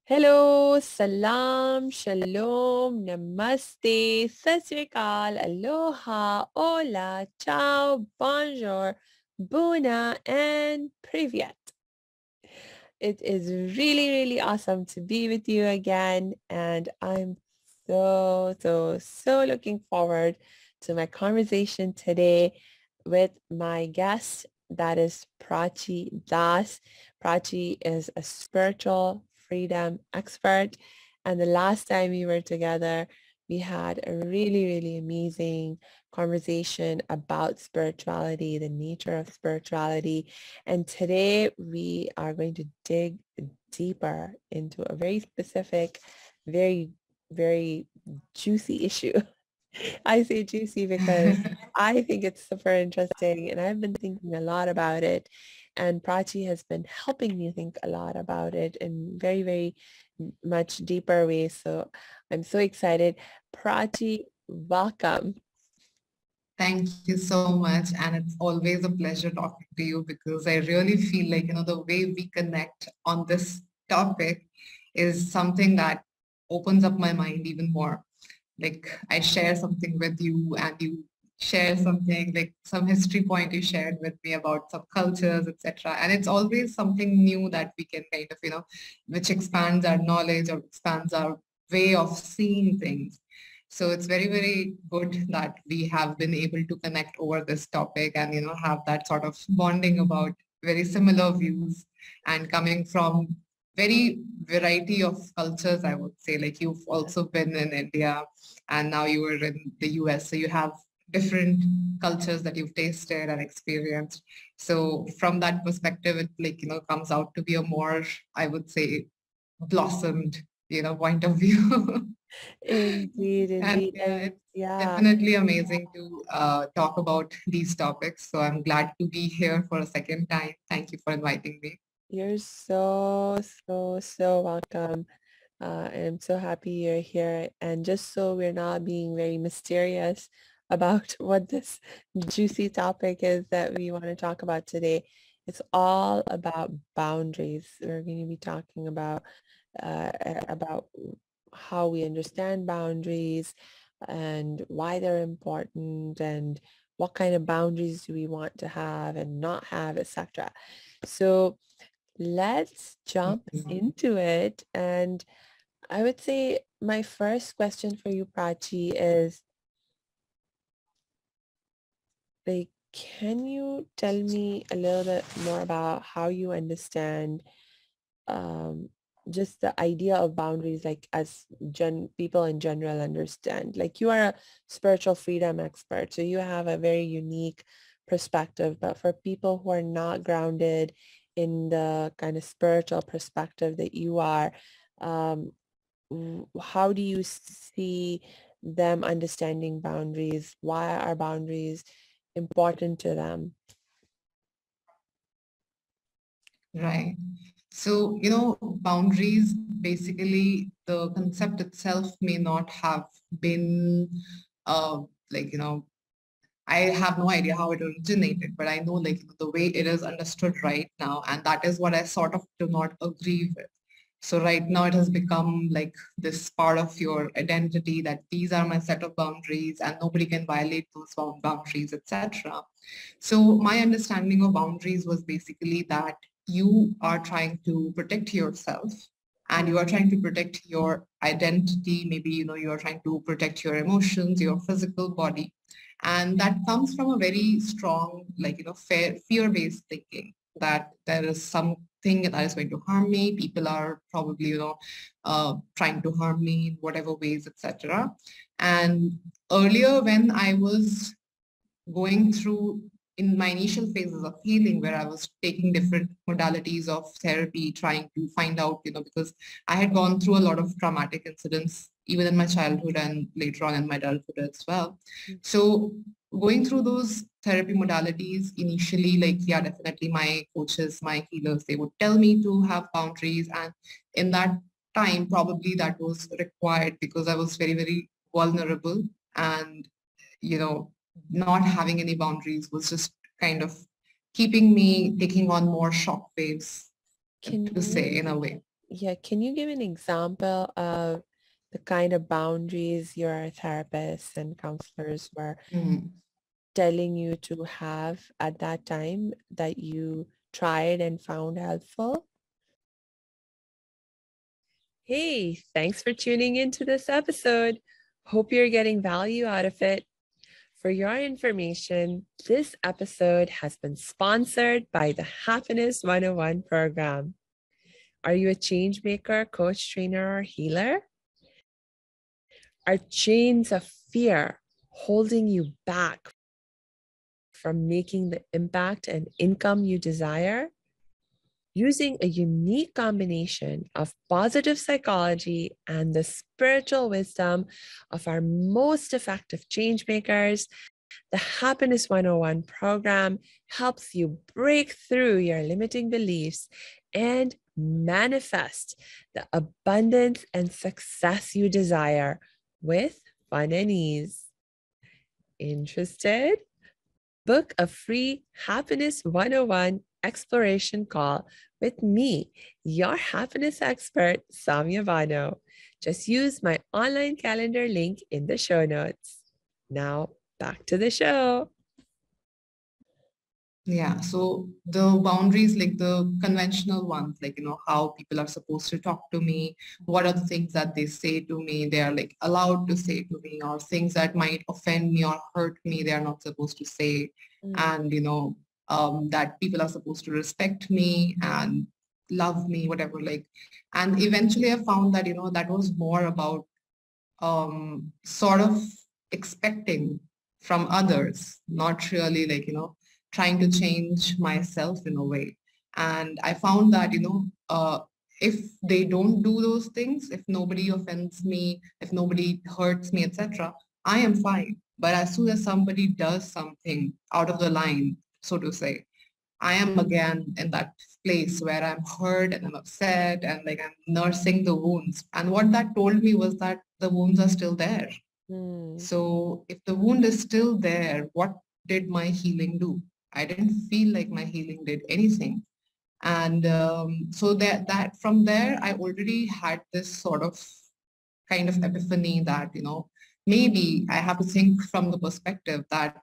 Hello, salam, shalom, namaste, sat sri akal, aloha, hola, ciao, bonjour, buna, and privyet. It is really, really awesome to be with you again, and I'm so looking forward to my conversation today with my guest, that is Prachi Das. Prachi is a spiritual freedom expert, and the last time we were together, we had a really, really amazing conversation about spirituality, the nature of spirituality, and today we are going to dig deeper into a very specific, very, very juicy issue. I say juicy because I think it's super interesting and I've been thinking a lot about it. And Prachi has been helping me think a lot about it in very, very much deeper ways. So I'm so excited. Prachi, welcome. Thank you so much. And it's always a pleasure talking to you because I really feel like, the way we connect on this topic is something that opens up my mind even more. Like I share something with you and you share something like some history point you shared with me about some cultures, etc. And it's always something new that we can kind of, which expands our knowledge or expands our way of seeing things. So it's very, very good that we have been able to connect over this topic and, have that sort of bonding about very similar views and coming from very variety of cultures, I would say. Like you've also been in India and now you are in the US. So you have different cultures that you've tasted and experienced. So from that perspective, it comes out to be a more, I would say, blossomed, point of view. Indeed, And indeed. yeah, And it's yeah. definitely amazing to talk about these topics. So I'm glad to be here for a second time. Thank you for inviting me. You're so welcome. I'm so happy you're here. And just so we're not being very mysterious about what this juicy topic is that we want to talk about today, it's all about boundaries. We're going to be talking about how we understand boundaries and why they're important and what kind of boundaries do we want to have and not have, etc. So let's jump Mhm. into it. And I would say my first question for you, Prachi, is like, can you tell me a little bit more about how you understand um, just the idea of boundaries, like as people in general understand? Like you are a spiritual freedom expert, so you have a very unique perspective, but for people who are not grounded in the kind of spiritual perspective that you are, um, how do you see them understanding boundaries? Why are boundaries important to them? Right. So, boundaries, basically the concept itself may not have been uh, like, I have no idea how it originated, but I know like the way it is understood right now, and that is what I sort of do not agree with. So right now it has become like this part of your identity that these are my set of boundaries and nobody can violate those boundaries, etc. So my understanding of boundaries was basically that you are trying to protect yourself and you are trying to protect your identity. Maybe, you are trying to protect your emotions, your physical body. And that comes from a very strong, like, fear-based thinking that there is something that is going to harm me. People are probably, trying to harm me in whatever ways, etc. And earlier when I was going through in my initial phases of healing where I was taking different modalities of therapy, trying to find out, because I had gone through a lot of traumatic incidents, even in my childhood and later on in my adulthood as well. So going through those therapy modalities initially, like, yeah, definitely my coaches, my healers, they would tell me to have boundaries. And in that time, probably that was required because I was very, very vulnerable and, you know, not having any boundaries was just kind of keeping me taking on more shock waves, Can to say you in a way. Yeah, can you give an example of the kind of boundaries your therapists and counselors were Mm. telling you to have at that time that you tried and found helpful? Hey, thanks for tuning into this episode. Hope you're getting value out of it. For your information, this episode has been sponsored by the Happiness 101 program. Are you a change maker, coach, trainer, or healer? Are chains of fear holding you back from making the impact and income you desire? Using a unique combination of positive psychology and the spiritual wisdom of our most effective change makers, the Happiness 101 program helps you break through your limiting beliefs and manifest the abundance and success you desire with fun and ease. Interested? Book a free Happiness 101 exploration call with me, your happiness expert, Samia Bano. Just use my online calendar link in the show notes. Now, back to the show. Yeah, so the boundaries, like the conventional ones, like, how people are supposed to talk to me, what are the things that they say to me, they are like allowed to say to me, or things that might offend me or hurt me, they are not supposed to say. Mm, And, that people are supposed to respect me and love me, whatever, like, and eventually I found that, that was more about sort of expecting from others, not really like, trying to change myself in a way. And I found that, if they don't do those things, if nobody offends me, if nobody hurts me, etc., I am fine. But as soon as somebody does something out of the line, so to say, I am again in that place where I'm hurt and I'm upset and like I'm nursing the wounds. And what that told me was that the wounds are still there. mm, So if the wound is still there, what did my healing do? I didn't feel like my healing did anything. And so that from there, I already had this sort of kind of epiphany that, maybe I have to think from the perspective that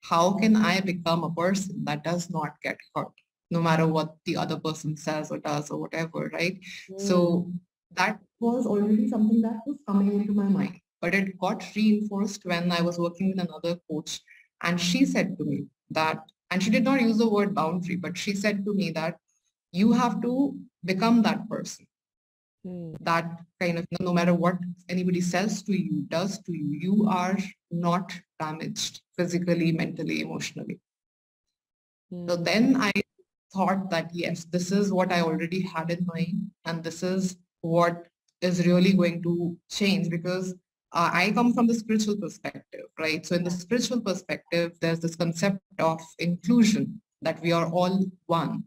how can I become a person that does not get hurt, no matter what the other person says or does or whatever, right? mm, So that was already something that was coming into my mind. But it got reinforced when I was working with another coach. And she said to me that, and she did not use the word boundary, but she said to me that you have to become that person mm, that kind of no matter what anybody says to you, does to you, you are not damaged physically, mentally, emotionally. So mm. then I thought that, yes, this is what I already had in mind. And this is what is really going to change because I come from the spiritual perspective, right? So in the Yeah. spiritual perspective, there's this concept of inclusion, that we are all one.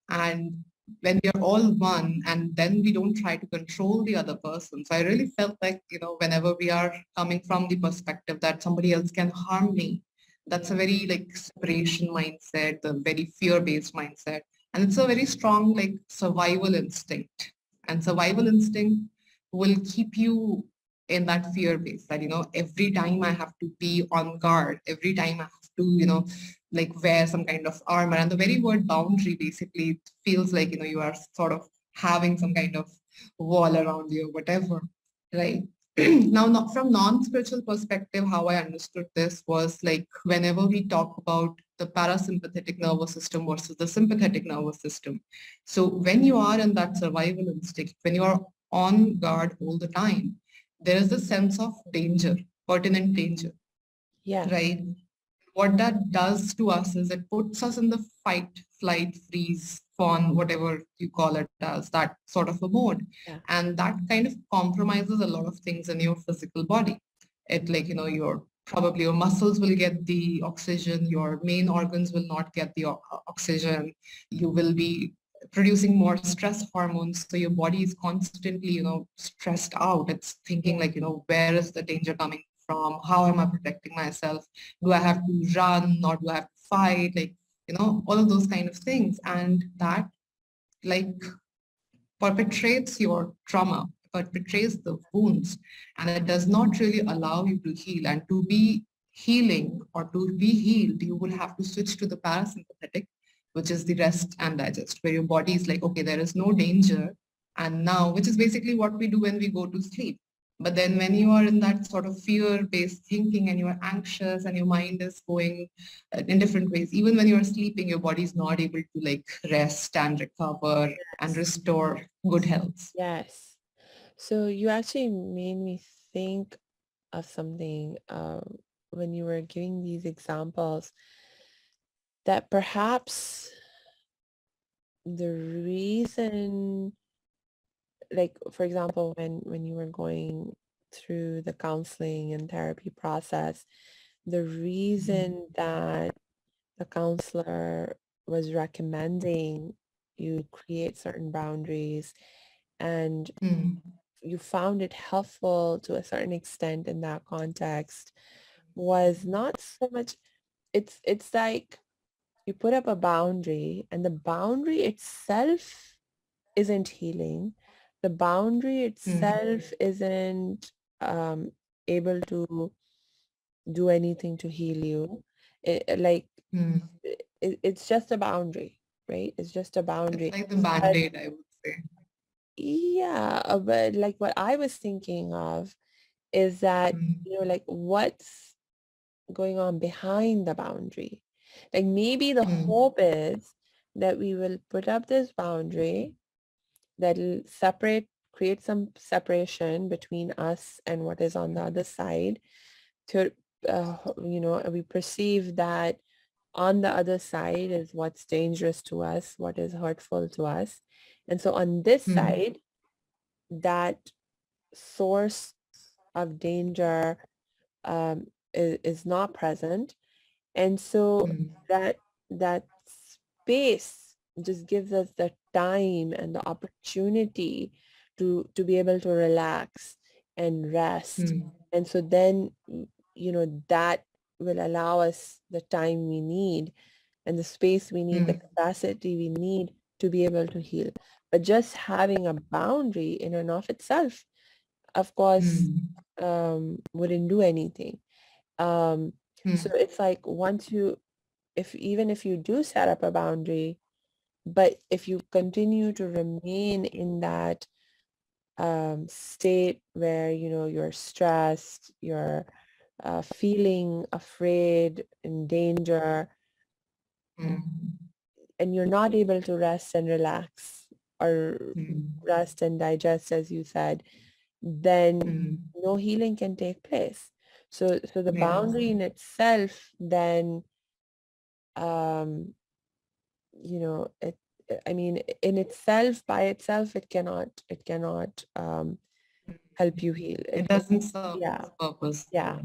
And when we are all one and then we don't try to control the other person. So I really felt like, whenever we are coming from the perspective that somebody else can harm me, that's a very like separation mindset, the very fear-based mindset. And it's a very strong like survival instinct. And survival instinct will keep you in that fear base that, every time I have to be on guard, every time I have to, like wear some kind of armor. And the very word boundary basically feels like, you are sort of having some kind of wall around you or whatever, right? Now, not from non-spiritual perspective, how I understood this was like whenever we talk about the parasympathetic nervous system versus the sympathetic nervous system. So when you are in that survival instinct, when you are on guard all the time, there is a sense of danger, pertinent danger, Yes. right? What that does to us is it puts us in the fight, flight, freeze, fawn, whatever you call it as, that sort of a mode. Yeah. And that kind of compromises a lot of things in your physical body. It like, your probably your muscles will get the oxygen, your main organs will not get the oxygen. You will be producing more stress hormones. So your body is constantly, stressed out. It's thinking Yeah. like, where is the danger coming from? How am I protecting myself? Do I have to run or do I have to fight? Like, all of those kind of things. And that like perpetrates your trauma, perpetrates the wounds, and it does not really allow you to heal. And to be healing or to be healed, you will have to switch to the parasympathetic, which is the rest and digest, where your body is like, okay, there is no danger. And now, which is basically what we do when we go to sleep. But then when you are in that sort of fear-based thinking and you are anxious and your mind is going in different ways, even when you're sleeping, your body is not able to like rest and recover and Yes. restore good health. Yes. So you actually made me think of something when you were giving these examples, that perhaps the reason, like for example, when you were going through the counseling and therapy process, the reason that the counselor was recommending you create certain boundaries, and Mm, you found it helpful to a certain extent in that context, was not so much, it's like you put up a boundary and the boundary itself isn't healing. The boundary mm, itself isn't um, able to do anything to heal you. Like mm. it's just a boundary, right? It's just a It's boundary. like the But band-aid, I would say. yeah, but like what I was thinking of is that, Mm, like what's going on behind the boundary. Like maybe the mm, hope is that we will put up this boundary that'll create some separation between us and what is on the other side. To, we perceive that on the other side is what's dangerous to us, what is hurtful to us. And so on this mm, side, that source of danger is not present. And so mm, that that space just gives us the time and the opportunity to be able to relax and rest. mm, And so then, that will allow us the time we need and the space we need, the mm, capacity we need to be able to heal. But just having a boundary in and of itself, of course, mm, wouldn't do anything. Um, so mm, it's like once you, if even if you do set up a boundary, but if you continue to remain in that state where, you're stressed, you're feeling afraid, in danger, mm, and you're not able to rest and relax or mm, rest and digest, as you said, then mm. no healing can take place. So the Yes. boundary in itself then, um, it, I mean, in itself, by itself, it cannot help you heal. It It doesn't serve Yeah, its purpose. yeah.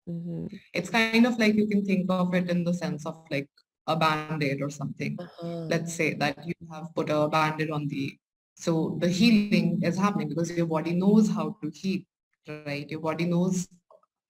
Mm-hmm. It's kind of like you can think of it in the sense of like a band-aid or something. Uh-huh. Let's say that you have put a band-aid on the, so the healing is happening because your body knows how to heal, right? Your body knows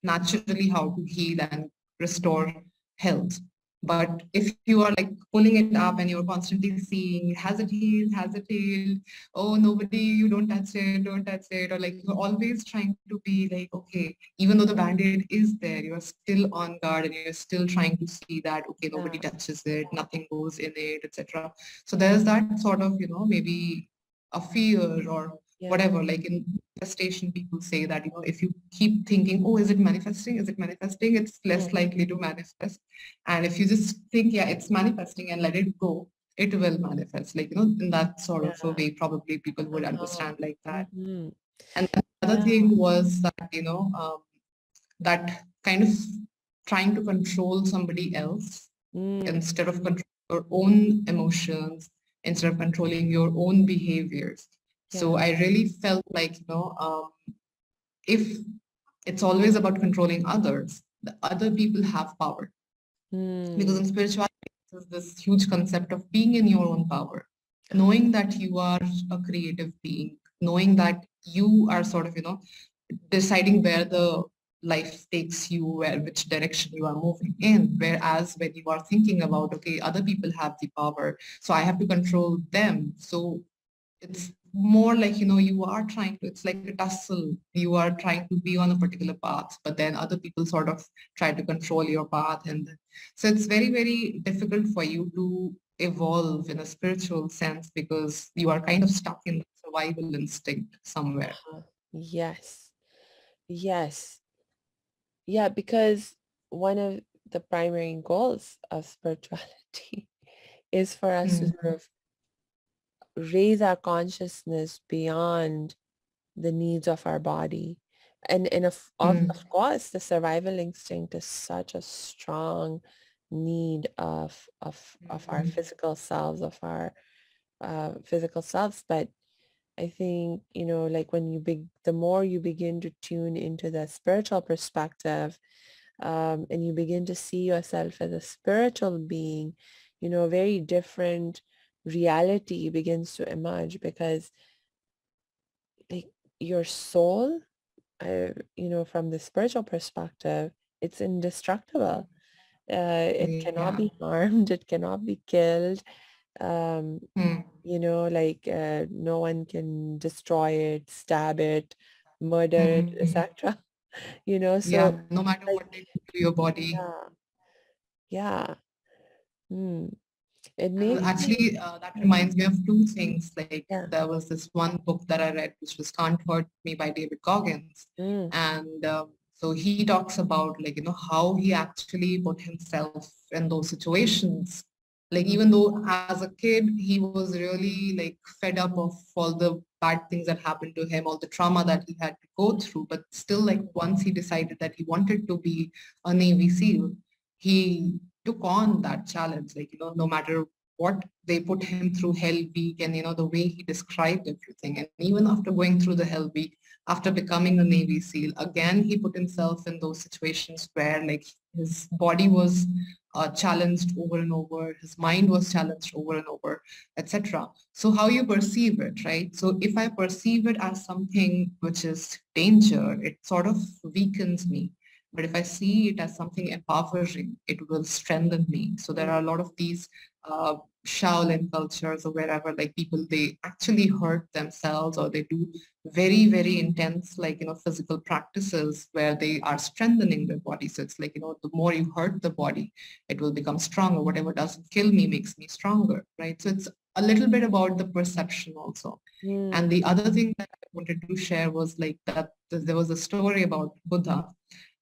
naturally how to heal and restore health. But if you are like pulling it up and you're constantly seeing, has it healed? Has it healed? Oh, nobody, you don't touch it, don't touch it. Or like you're always trying to be like, okay, even though the band-aid is there, you're still on guard and you're still trying to see that, okay, nobody Yeah, touches it, nothing goes in it, etc. So there's that sort of, maybe a fear or yeah, whatever, like in manifestation, people say that, if you keep thinking, oh, is it manifesting? Is it manifesting? It's mm, less likely to manifest. And if you just think, yeah, it's manifesting and let it go, it will manifest. Like, in that sort of a yeah. way, probably people would Uh-huh. understand like that. Mm-hmm. And the other Yeah. thing was that, that kind of trying to control somebody else Mm, instead of controlling your own emotions, instead of controlling your own behaviors. So yeah. I really felt like, if it's always about controlling others, the other people have power. Because Mm, in spirituality, there's this huge concept of being in your own power, uh-huh. knowing that you are a creative being, knowing that you are sort of, deciding where the life takes you, which direction you are moving in. Whereas when you are thinking about, okay, other people have the power, so I have to control them. So it's more like, you are trying to, it's like a tussle. You are trying to be on a particular path, but then other people sort of try to control your path. And so it's very, very difficult for you to evolve in a spiritual sense because you are kind of stuck in survival instinct somewhere. Uh-huh. Yes. Yes. Yeah, because one of the primary goals of spirituality is for us to Mm, sort of raise our consciousness beyond the needs of our body. And of mm, course, the survival instinct is such a strong need of our mm, physical selves, of our physical selves. But I think, like when the more you begin to tune into the spiritual perspective, and you begin to see yourself as a spiritual being, very different reality begins to emerge because like your soul, from the spiritual perspective, it's indestructible. It cannot yeah. be harmed. It cannot be killed. Um, Mm, no one can destroy it, stab it, murder it, mm. etc. Yeah, So no matter what like, they do to your body. yeah, yeah. Mm. It And makes me, actually, that reminds me of two things. Like yeah. there was this one book that I read, which was Can't Hurt Me by David Goggins. Mm, And so he talks about like, how he actually put himself in those situations. Like even though as a kid, he was really like fed up of all the bad things that happened to him, all the trauma that he had to go through. But still, like once he decided that he wanted to be a Navy SEAL, he took on that challenge. Like, no matter what they put him through Hell Week and the way he described everything. And even after going through the Hell Week, after becoming a Navy SEAL, again he put himself in those situations where like his body was challenged over and over, his mind was challenged over and over, etc. So how you perceive it, right? So if I perceive it as something which is danger, it sort of weakens me. But if I see it as something empowering, it will strengthen me. So there mm, are a lot of these uh, Shaolin cultures or wherever, like people, they actually hurt themselves or they do very, very intense, like, physical practices where they are strengthening their body. So it's like, the more you hurt the body, it will become stronger. Whatever doesn't kill me makes me stronger, right? So it's a little bit about the perception also. And mm, the other thing that I wanted to share was like that there was a story about Buddha,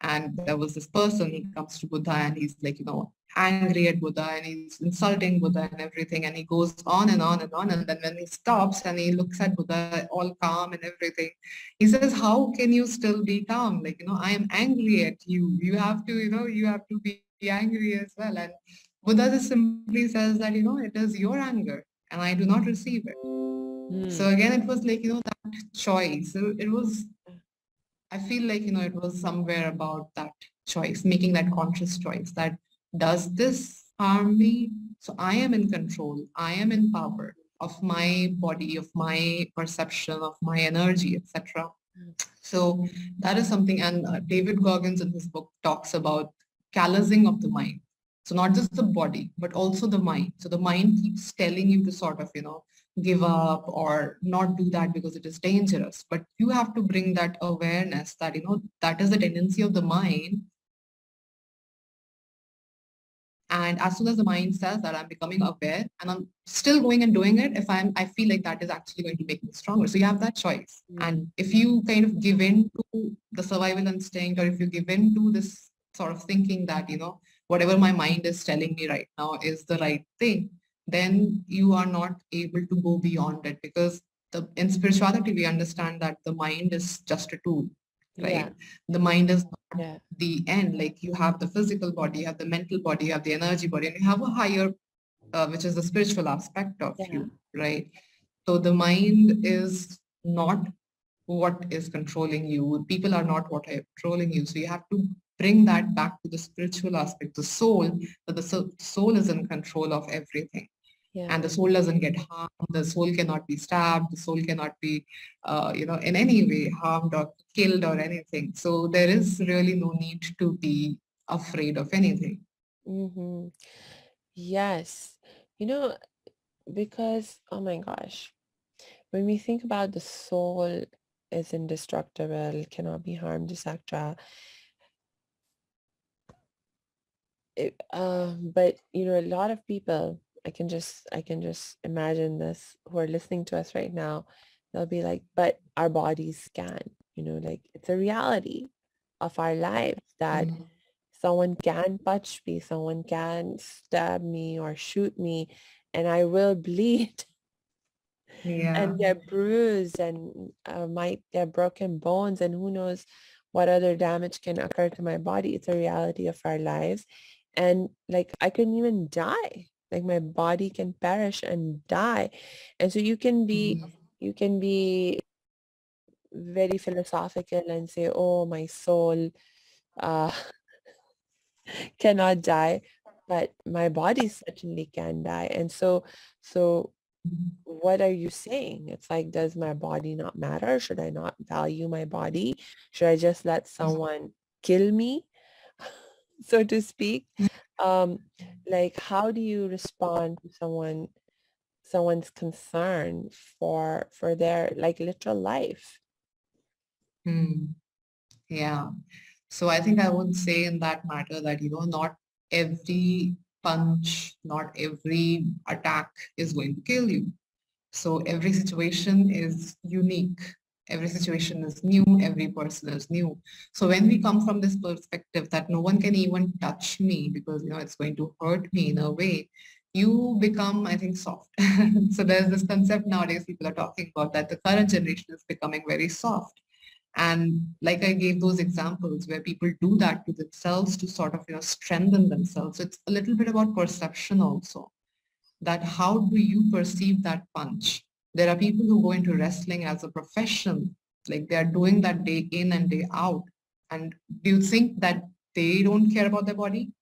and there was this person, he comes to Buddha and he's like, angry at Buddha and he's insulting Buddha and everything. And he goes on and on and on. And then when he stops and he looks at Buddha all calm and everything, he says, how can you still be calm? Like, I am angry at you. You have to, you have to be angry as well. And Buddha just simply says that, it is your anger and I do not receive it. So mm. again, it was like, that choice. So it was, I feel like, it was somewhere about that choice, making that conscious choice that does this harm me? So I am in control. I am in power of my body, of my perception, of my energy, etc. So that is something. And David Goggins in his book talks about callousing of the mind. So not just the body, but also the mind. So the mind keeps telling you to sort of, give up or not do that because it is dangerous. But you have to bring that awareness that, that is the tendency of the mind. And as soon as the mind says that I'm becoming aware and I'm still going and doing it, if I feel like that is actually going to make me stronger. So you have that choice. Mm. And if you kind of give in to the survival instinct, or if you give in to this sort of thinking that, whatever my mind is telling me right now is the right thing, then you are not able to go beyond it because in spirituality, we understand that the mind is just a tool, Yeah, right? The mind is yeah, the end. Like you have the physical body, you have the mental body, you have the energy body, and you have a higher, which is the spiritual aspect of yeah. you, right? So the mind is not what is controlling you. People are not what are controlling you. So you have to bring that back to the spiritual aspect, the soul, that the soul is in control of everything, Yeah. and the soul doesn't get harmed. The soul cannot be stabbed. The soul cannot be, in any way harmed or killed or anything. So there is really no need to be afraid of anything. Mm-hmm. Yes. You know, because, oh my gosh, when we think about the soul is indestructible, cannot be harmed, etc. But a lot of people, I can just imagine this, who are listening to us right now, they'll be like, but our bodies can, like it's a reality of our lives that Mm. someone can touch me, someone can stab me or shoot me, and I will bleed Yeah. and get bruised and might get broken bones, and who knows what other damage can occur to my body. It's a reality of our lives. And like I couldn't even die. Like my body can perish and die. And so Mm. you can be very philosophical and say, oh, my soul uh cannot die, but my body certainly can die. And so what are you saying? It's like, does my body not matter? Should I not value my body? Should I just let someone kill me, so to speak? Um, like, how do you respond to someone's concern for their like literal life? Mm. Yeah. So I think I would say in that matter that, not every punch, not every attack is going to kill you. So every situation is unique. Every situation is new. Every person is new. So when we come from this perspective that no one can even touch me because, it's going to hurt me in a way, you become, I think, soft. So there's this concept nowadays people are talking about that the current generation is becoming very soft. And like I gave those examples where people do that to themselves to sort of, strengthen themselves. So it's a little bit about perception also, that how do you perceive that punch? There are people who go into wrestling as a profession, like they are doing that day in and day out. And do you think that they don't care about their body?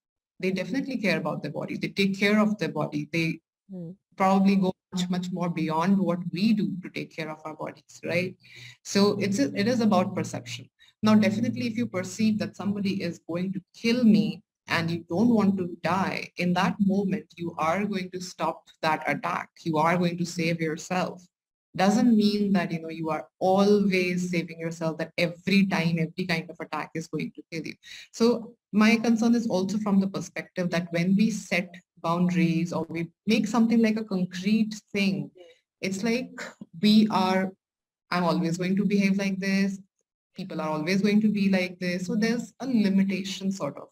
They definitely care about their body. They take care of their body. They Hmm. probably go much, much more beyond what we do to take care of our bodies, right? So it is about perception. Now, definitely, if you perceive that somebody is going to kill me and you don't want to die, in that moment, you are going to stop that attack. You are going to save yourself. Doesn't mean that, you are always saving yourself, that every time, every kind of attack is going to kill you. So my concern is also from the perspective that when we set boundaries or we make something like a concrete thing, it's like we are, I'm always going to behave like this. People are always going to be like this. So there's a limitation sort of.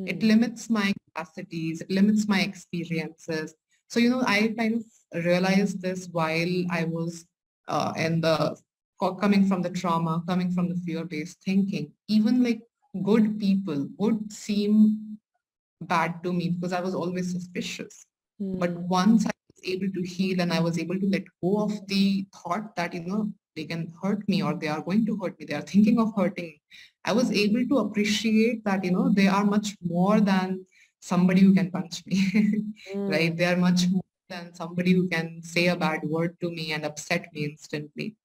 It Hmm. limits my capacities, it limits my experiences. So, I kind of realized this while I was in the coming from the trauma, coming from the fear-based thinking. Even like good people would seem bad to me because I was always suspicious. But Hmm. once I was able to heal and I was able to let go of the thought that, they can hurt me or they are going to hurt me, they are thinking of hurting me, I was able to appreciate that, they are much more than somebody who can punch me, Hmm. right? They are much more than somebody who can say a bad word to me and upset me instantly.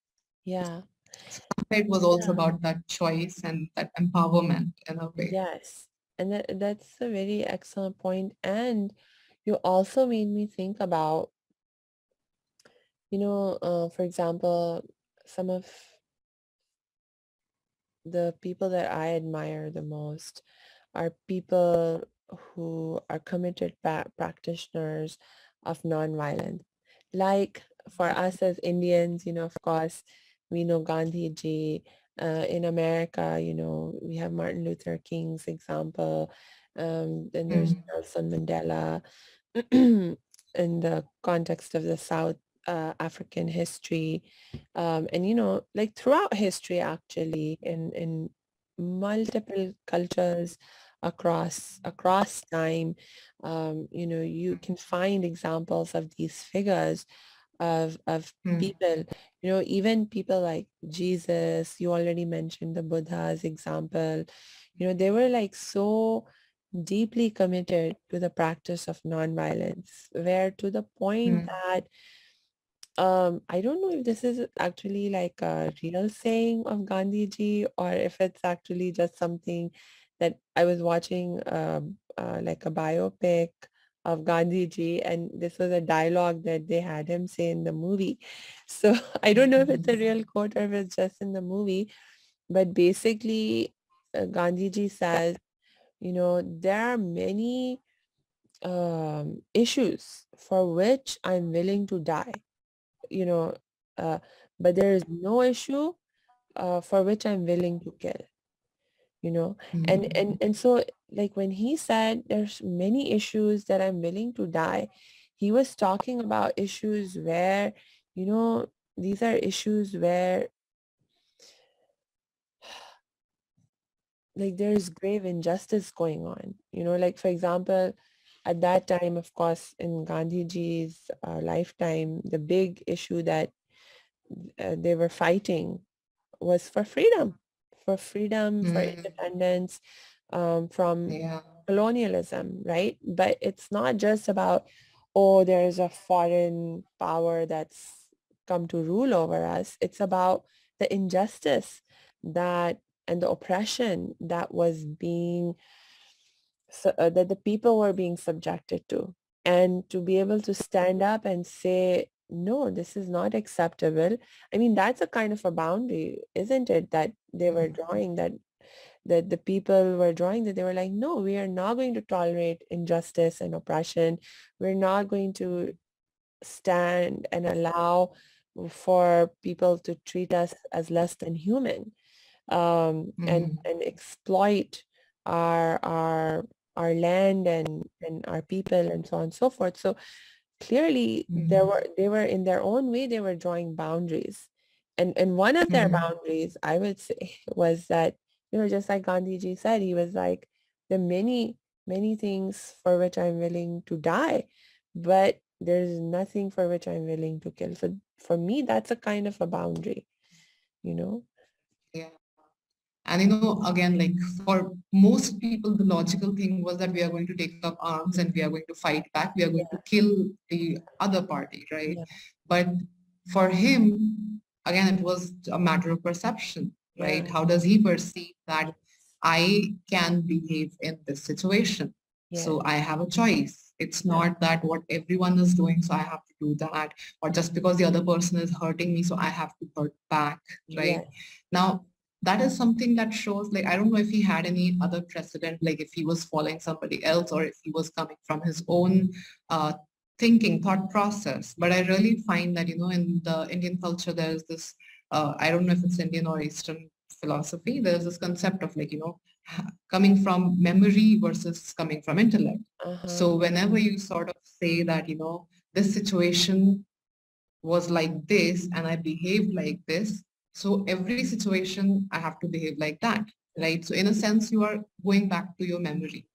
Yeah. So it was also about that choice and that empowerment in a way. Yes. And that's a very excellent point. And you also made me think about, for example, some of the people that I admire the most are people who are committed practitioners of nonviolence. Like for us as Indians, of course, we know Gandhi ji. In America, we have Martin Luther King's example. Then there's Mm, Nelson Mandela. In the context of the South African history, and like throughout history, actually, in multiple cultures across time, you can find examples of these figures of mm, people, even people like Jesus. You already mentioned the Buddha's example. They were like so deeply committed to the practice of nonviolence, where to the point mm, that I don't know if this is actually like a real saying of Gandhi ji, or if it's actually just something that I was watching like a biopic of Gandhiji, and this was a dialogue that they had him say in the movie. So I don't know if it's a real quote or if it's just in the movie, but basically Gandhiji says, there are many issues for which I'm willing to die, you know, uh, but there is no issue for which I'm willing to kill, you know. And so, like, when he said there's many issues that I'm willing to die, he was talking about issues where, these are issues where, like, there's grave injustice going on, like, for example, at that time, of course, in Gandhiji's lifetime, the big issue that they were fighting was for freedom, for independence, from Yeah. colonialism, right? But it's not just about, oh, there's a foreign power that's come to rule over us. It's about the injustice that and the oppression that was being that the people were being subjected to, and to be able to stand up and say, no, this is not acceptable. I mean, that's a kind of a boundary, isn't it, that they were drawing, that the people were drawing, that they were like, no, we are not going to tolerate injustice and oppression. We're not going to stand and allow for people to treat us as less than human, and exploit our our our land and our people, and so on and so forth. So clearly they were in their own way, they were drawing boundaries. And one of their boundaries, I would say, was that, just like Gandhiji said, he was like, there are many things for which I'm willing to die, but there's nothing for which I'm willing to kill. So for me, that's a kind of a boundary, you know. Yeah. And again, like for most people, the logical thing was that we are going to take up arms and we are going to fight back. We are going to Yeah, kill the other party, right? yeah, But for him, again, it was a matter of perception, yeah, right? How does he perceive that yes, I can behave in this situation? yes, So I have a choice. It's yeah, not that what everyone is doing, so I have to do that, or just because the other person is hurting me, so I have to hurt back, right? yes, Now, that is something that shows, like, I don't know if he had any other precedent, like if he was following somebody else or if he was coming from his own uh, thinking, thought process. But I really find that, in the Indian culture, there's this, I don't know if it's Indian or Eastern philosophy, there's this concept of, like, coming from memory versus coming from intellect. uh-huh, So whenever you sort of say that, this situation was like this and I behaved like this, so every situation I have to behave like that, right? So in a sense, you are going back to your memory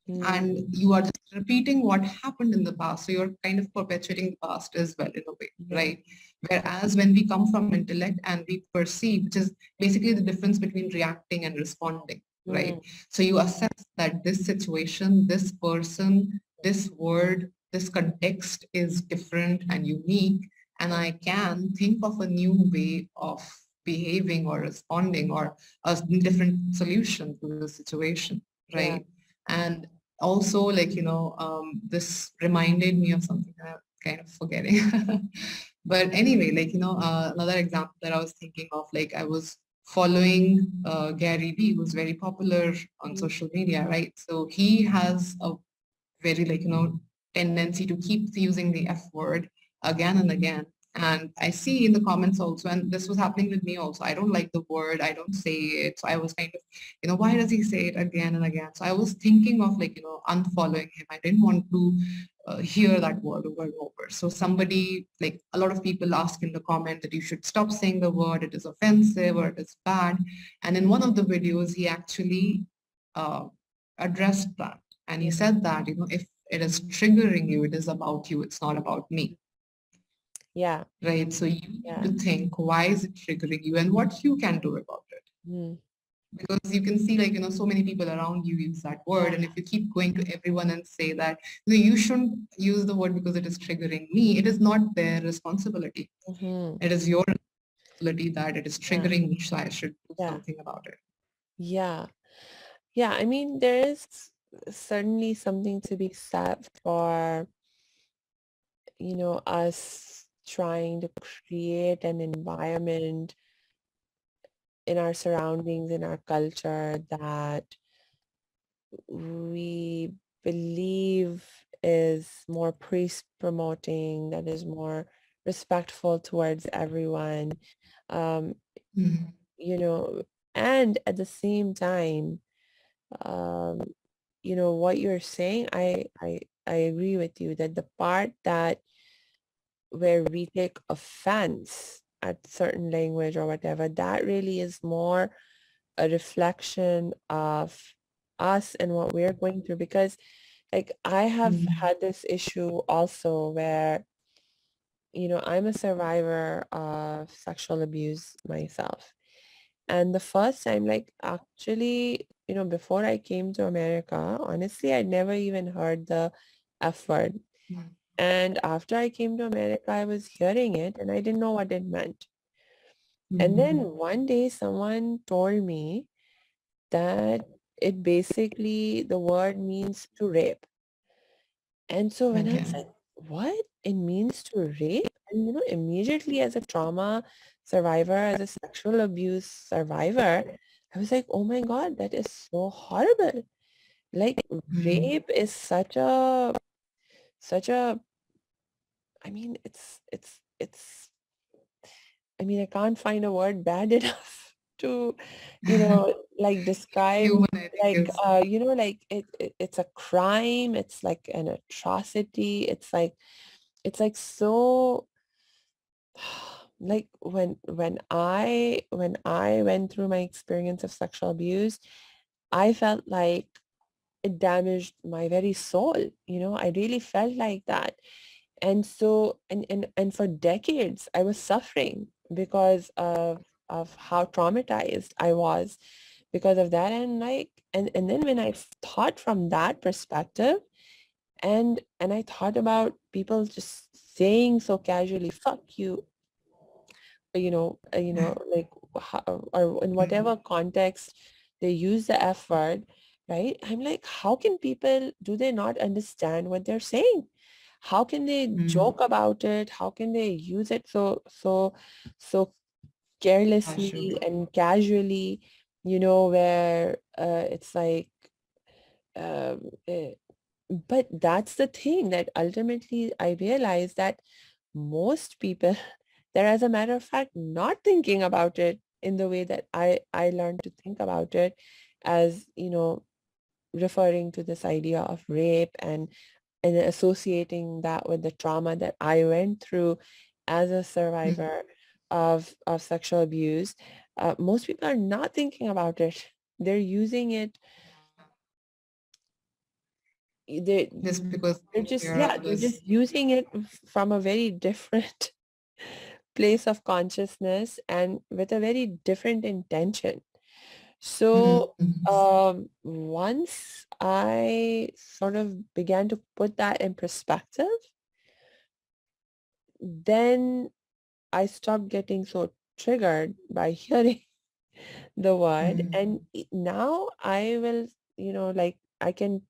mm, and you are just repeating what happened in the past. So you're kind of perpetuating the past as well in a way, yeah, right? Whereas when we come from intellect and we perceive, which is basically the difference between reacting and responding, right? mm, So you assess that this situation, this person, this word, this context is different and unique, and I can think of a new way of behaving or responding or a different solution to the situation, yeah, right? And also, like, this reminded me of something I'm kind of forgetting. But anyway, like, another example that I was thinking of, like, I was following Gary Vee, who's very popular on mm, social media, right? So he has a very, like, tendency to keep using the F word again and again. And I see in the comments also, and this was happening with me also, I don't like the word, I don't say it. So I was kind of, why does he say it again and again? So I was thinking of, like, unfollowing him. I didn't want to hear that word over and over. So somebody, like a lot of people ask in the comment that you should stop saying the word, it is offensive or it is bad. And in one of the videos, he actually uh, addressed that. And he yeah, said that, if it is triggering you, it is about you, it's not about me, yeah, right? So you need yeah, to think, why is it triggering you and what you can do about it? mm, Because you can see, like, so many people around you use that word. yeah, And if you keep going to everyone and say that, you shouldn't use the word because it is triggering me, it is not their responsibility. mm-hmm, It is your responsibility that it is yeah, triggering me, so I should do yeah, something about it. yeah, yeah. I mean, there is. certainly something to be said for, us trying to create an environment in our surroundings, in our culture that we believe is more priest promoting, that is more respectful towards everyone. Um, Mm, you know, and at the same time, um, what you're saying, I agree with you that the part that where we take offense at certain language or whatever, that really is more a reflection of us and what we're going through. Because like I have mm, had this issue also where, I'm a survivor of sexual abuse myself. And the first time, like actually, before I came to America, honestly, I'd never even heard the F word. mm, And after I came to America, I was hearing it and I didn't know what it meant. And then mm. one day someone told me that it basically, the word means to rape. And so when I Okay. was like, what? It means to rape? And, immediately as a trauma survivor, as a sexual abuse survivor, I was like, oh my God, that is so horrible. Like Mm, rape is such a, I mean, I mean, I can't find a word bad enough to, like describe Human, I think, like, is like it's a crime. It's like an atrocity. It's like so like when I went through my experience of sexual abuse, I felt like it damaged my very soul. I really felt like that. And so and for decades I was suffering because of how traumatized I was because of that. And like and then when I thought from that perspective, and I thought about people just saying so casually, fuck you, like how, or in mm, whatever context they use the F word, right? I'm like, how can people, do they not understand what they're saying? How can they mm, joke about it? How can they use it so carelessly casually. and casually, where it's like, um, eh, but that's the thing that ultimately I realized that most people, they're as a matter of fact not thinking about it in the way that I learned to think about it, as referring to this idea of rape and associating that with the trauma that I went through as a Mm, survivor of sexual abuse. Most people are not thinking about it. They're using it. yeah. They Just because they they're just, fear yeah, they're others. just using it from a very different place of consciousness and with a very different intention. Mm, So once I sort of began to put that in perspective, then I stopped getting so triggered by hearing the word. mm, And now I will, like I can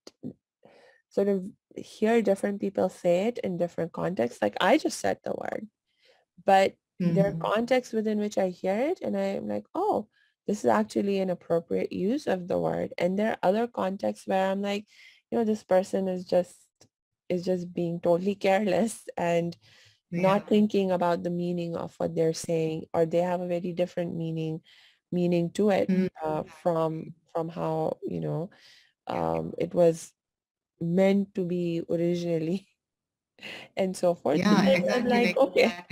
sort of hear different people say it in different contexts. Like I just said the word, but there are mm, contexts within which I hear it and I'm like, oh, this is actually an appropriate use of the word. And there are other contexts where I'm like, this person is just being totally careless and yeah. not thinking about the meaning of what they're saying, or they have a very different meaning to it, Mm, from how, it was meant to be originally and so forth. But yeah, then I'm exactly. like, Like okay, that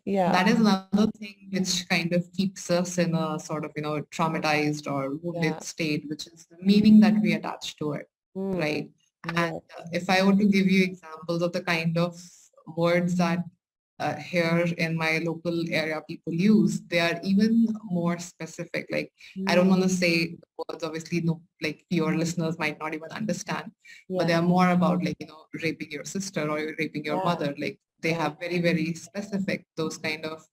yeah, is another thing which kind of keeps us in a sort of, traumatized or yeah. wounded state, which is the meaning that we attach to it, Mm, right? And yeah, if I were to give you examples of the kind of words that here in my local area people use, they are even more specific. Like, I don't mm, want to say the words, obviously, no, like your listeners might not even understand, but they yeah, are more about like, raping your sister or raping your yeah, mother. Like, they right, have very, very specific, those kind of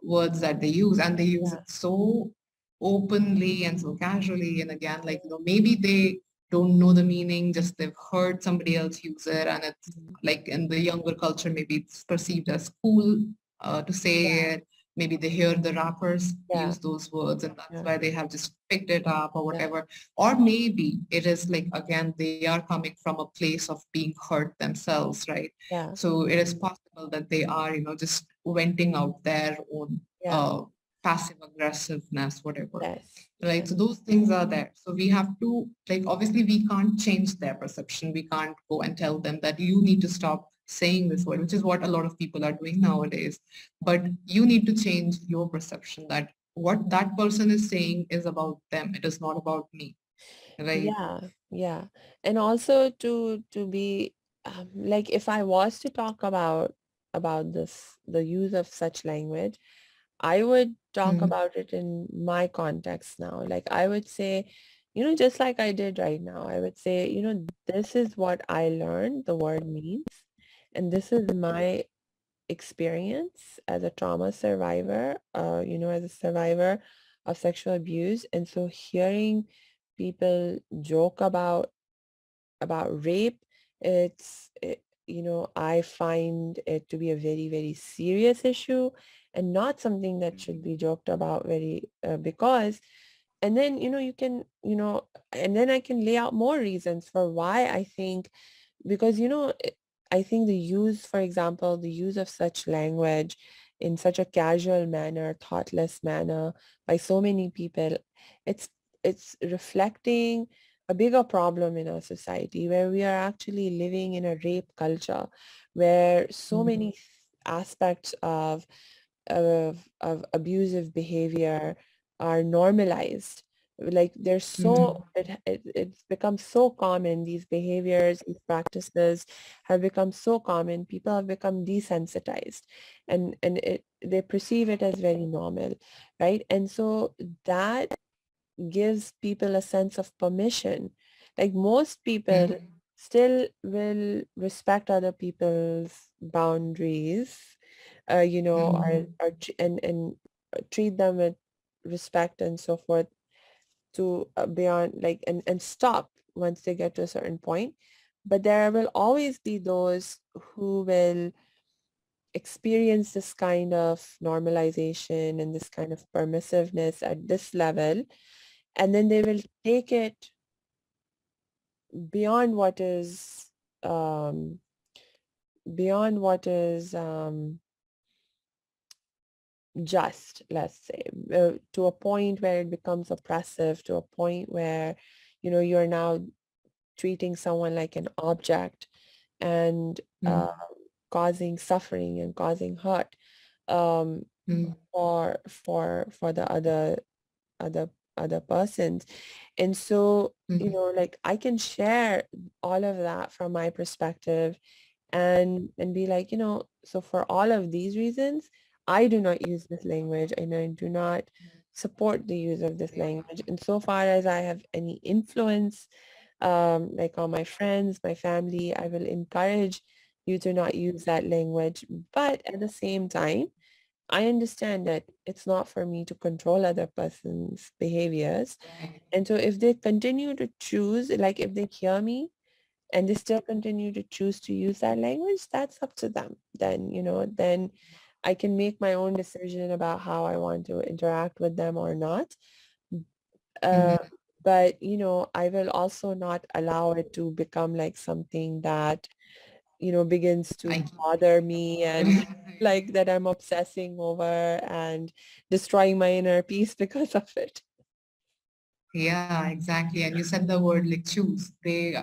words that they use, and they use yeah, it so openly and so casually. And again, like, maybe they don't know the meaning, just they've heard somebody else use it, and it's Mhm. like in the younger culture, maybe it's perceived as cool to say Yeah, it. Maybe they hear the rappers yeah, use those words and that's yeah, why they have just picked it up or yeah, whatever. Or maybe it is like, again, they are coming from a place of being hurt themselves, right? yeah, So it is possible that they are, just venting out their own yeah, passive aggressiveness, whatever, yes, right? yeah, So those things are there. So we have to, like, obviously we can't change their perception. We can't go and tell them that you need to stop saying this word, which is what a lot of people are doing nowadays. But you need to change your perception that what that person is saying is about them. It is not about me, right? yeah, yeah. And also to be like if I was to talk about this, the use of such language, I would talk Mm, about it in my context now. Like I would say, just like I did right now, I would say, this is what I learned the word means. And this is my experience as a trauma survivor, as a survivor of sexual abuse. And so hearing people joke about rape, I find it to be a very, very serious issue and not something that should be joked about very because and then you can and then I can lay out more reasons for why I think because I think the use, for example, the use of such language in such a casual manner, thoughtless manner by so many people, it's it's reflecting a bigger problem in our society where we are actually living in a rape culture where so mm, many aspects of abusive behavior are normalized. Like there's mm, it's become so common. These behaviors, these practices have become so common. People have become desensitized and they perceive it as very normal, right? And so that gives people a sense of permission. Like most people mm, still will respect other people's boundaries, mm, and treat them with respect and so forth to beyond like and stop once they get to a certain point. But there will always be those who will experience this kind of normalization and this kind of permissiveness at this level, and then they will take it beyond what is um, beyond what is just, let's say, to a point where it becomes oppressive, to a point where you're now treating someone like an object and mm, causing suffering and causing hurt um, mm, for the other other persons. And so mm, like I can share all of that from my perspective and be like, so for all of these reasons I do not use this language and I do not support the use of this yeah, language. And so far as I have any influence like on my friends, my family, I will encourage you to not use that language. But at the same time, I understand that it's not for me to control other person's behaviors. right. And so if they continue to choose, like if they hear me and they still continue to choose to use that language, that's up to them. Then, then I can make my own decision about how I want to interact with them or not. Uh, Mhm. but, I will also not allow it to become like something that, begins I to keep bother thinking me about. and like that I'm obsessing over and destroying my inner peace because of it. Yeah, exactly. And you said the word like choose. They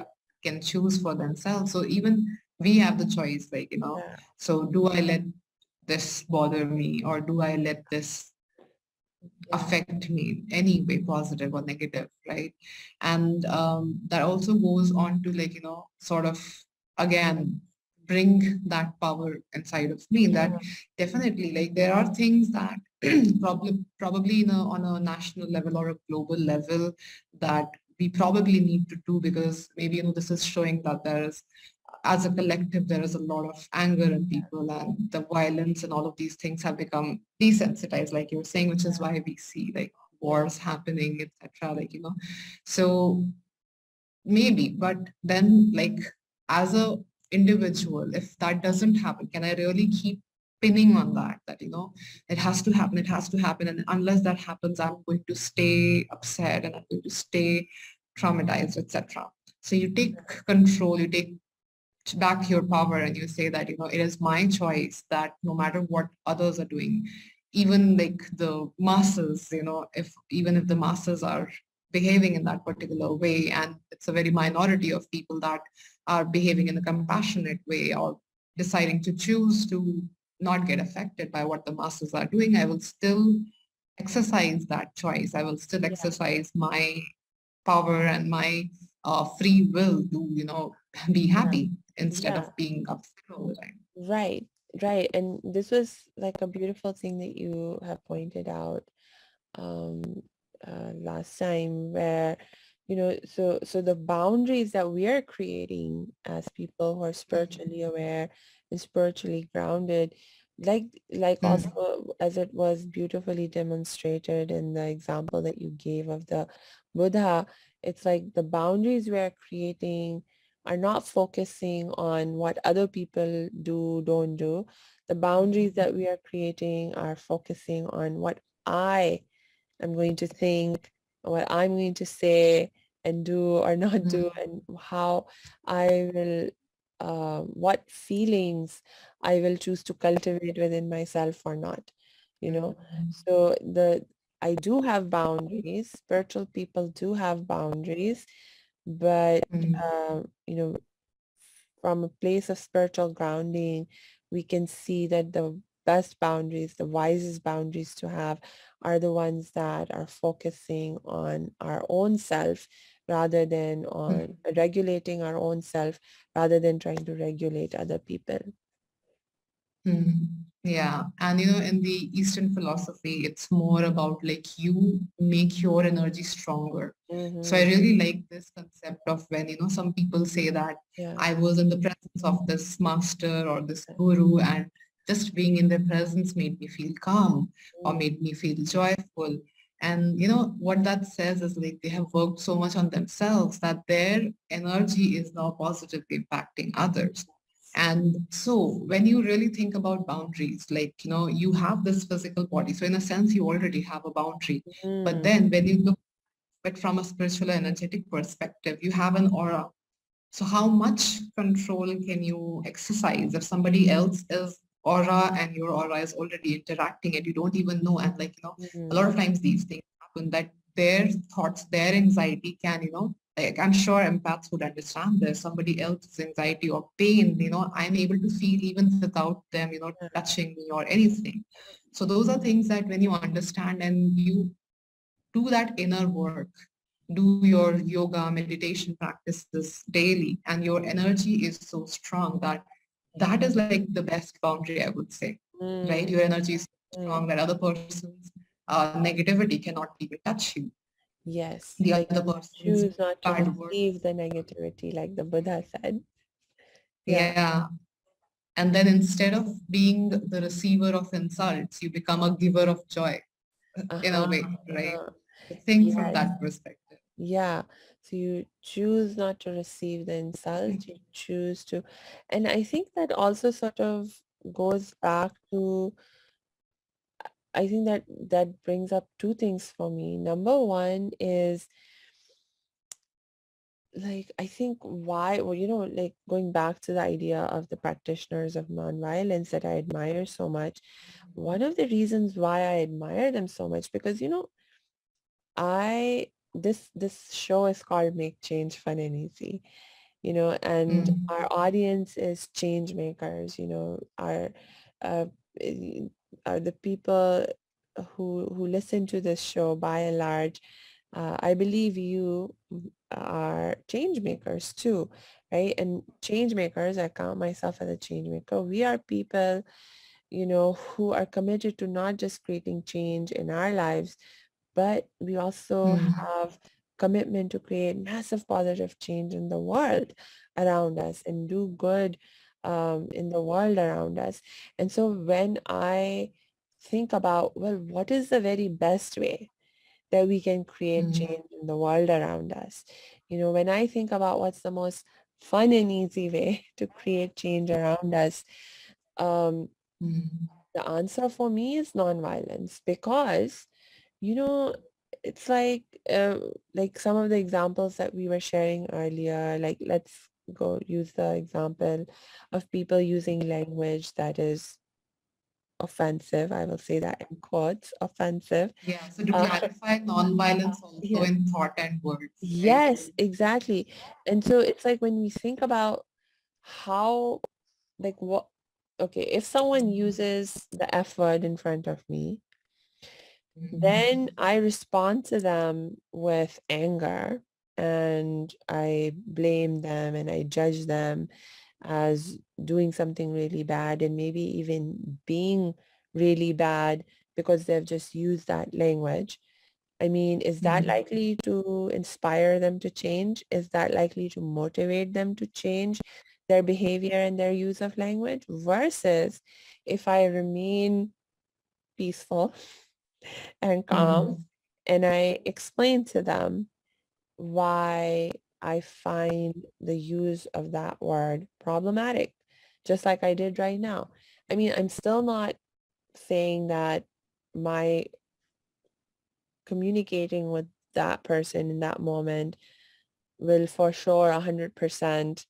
can choose for themselves. So even we have the choice, like, Yeah, so do I let this bother me or do I let this yeah, affect me in any way, positive or negative, right? And that also goes on to like, sort of again bring that power inside of me that yeah, definitely like there are things that probably on a national level or a global level that we probably need to do because maybe this is showing that there is as a collective, there is a lot of anger in people and the violence and all of these things have become desensitized, like you were saying, which is why we see like yeah, wars happening, etc. Like, so maybe, but then like as a individual, if that doesn't happen, can I really keep pinning on that, it has to happen, it has to happen. And unless that happens, I'm going to stay upset and I'm going to stay traumatized, etc. So you take control, you take back your power and you say that, it is my choice that no matter what others are doing, even like the masses, if even if the masses are behaving in that particular way, and it's a very minority of people that are behaving in a compassionate way or deciding to choose to not get affected by what the masses are doing, I will still exercise that choice. I will still Yeah. exercise my power and my free will to, be happy instead Yeah. of being upset all the time. Right, right. And this was like a beautiful thing that you have pointed out um, last time where, so the boundaries that we are creating as people who are spiritually aware and spiritually grounded, like Mm, also as it was beautifully demonstrated in the example that you gave of the Buddha, it's like the boundaries we are creating are not focusing on what other people do, don't do. The boundaries that we are creating are focusing on what I am going to think, what I'm going to say and do or not mm, do, and how I will, what feelings I will choose to cultivate within myself or not, you know. So I do have boundaries. Spiritual people do have boundaries, but mm, from a place of spiritual grounding, we can see that the best boundaries, the wisest boundaries to have are the ones that are focusing on our own self rather than on mm. regulating our own self rather than trying to regulate other people. Mm, yeah. And in the Eastern philosophy, it's more about like you make your energy stronger. So I Mm-hmm. really like this concept of when, some people say that Yeah. I was in the presence of this master or this guru, and just being in their presence made me feel calm or Mm, made me feel joyful. And what that says is like they have worked so much on themselves that their energy is now positively impacting others. And so when you really think about boundaries, like, you have this physical body. So in a sense, you already have a boundary. But mm, then when you look at it from a spiritual energetic perspective, you have an aura. So how much control can you exercise if somebody else is aura and your aura is already interacting and you don't even know? And like, a lot mm, of times these things happen that their thoughts, their anxiety can, like I'm sure empaths would understand this, somebody else's anxiety or pain, I'm able to feel even without them, touching me or anything. So those are things that when you understand and you do that inner work, do your yoga, meditation practices daily, and your energy is so strong that that is like the best boundary, I would say, right? mm, Your energy is so mm. strong that other person's negativity cannot even touch you. Yes, The like other person's choose not to bad word. receive the negativity, like the Buddha said. Yeah. Yeah. And then instead of being the receiver of insults, you become a giver of joy in a Uh-huh. way, right? Uh-huh. Think from Yes. that perspective. Yeah. So you choose not to receive the insult, you choose to, and I think that also sort of goes back to, I think that that brings up two things for me. Number one is like, I think why, well, like going back to the idea of the practitioners of nonviolence that I admire so much, one of the reasons why I admire them so much, because, this show is called Make Change Fun and Easy, and Mm, our audience is change makers, uh, eh, are the people who listen to this show by and large. I believe you are change makers too, right? And change makers, I count myself as a change maker. We are people, who are committed to not just creating change in our lives, but we also mm, have commitment to create massive positive change in the world around us and do good in the world around us. And so when I think about, well, what is the very best way that we can create mm, change in the world around us? When I think about what's the most fun and easy way to create change around us, um, Mm. the answer for me is nonviolence, because, you know, it's like some of the examples that we were sharing earlier, like let's go use the example of people using language that is offensive. I will say that in quotes, offensive. Yeah, so to Uh, clarify, non-violence also yes, in thought and words, right? yes, exactly. And so it's like when we think about how, like what, okay, if someone uses the F word in front of me, Mm. then I respond to them with anger, and I blame them and I judge them as doing something really bad, and maybe even being really bad because they've just used that language. I mean, is that Mm. likely to inspire them to change? Is that likely to motivate them to change their behavior and their use of language? Versus if I remain peaceful and calm Mm. and I explain to them why I find the use of that word problematic, just like I did right now. I mean, I'm still not saying that my communicating with that person in that moment will for sure 100%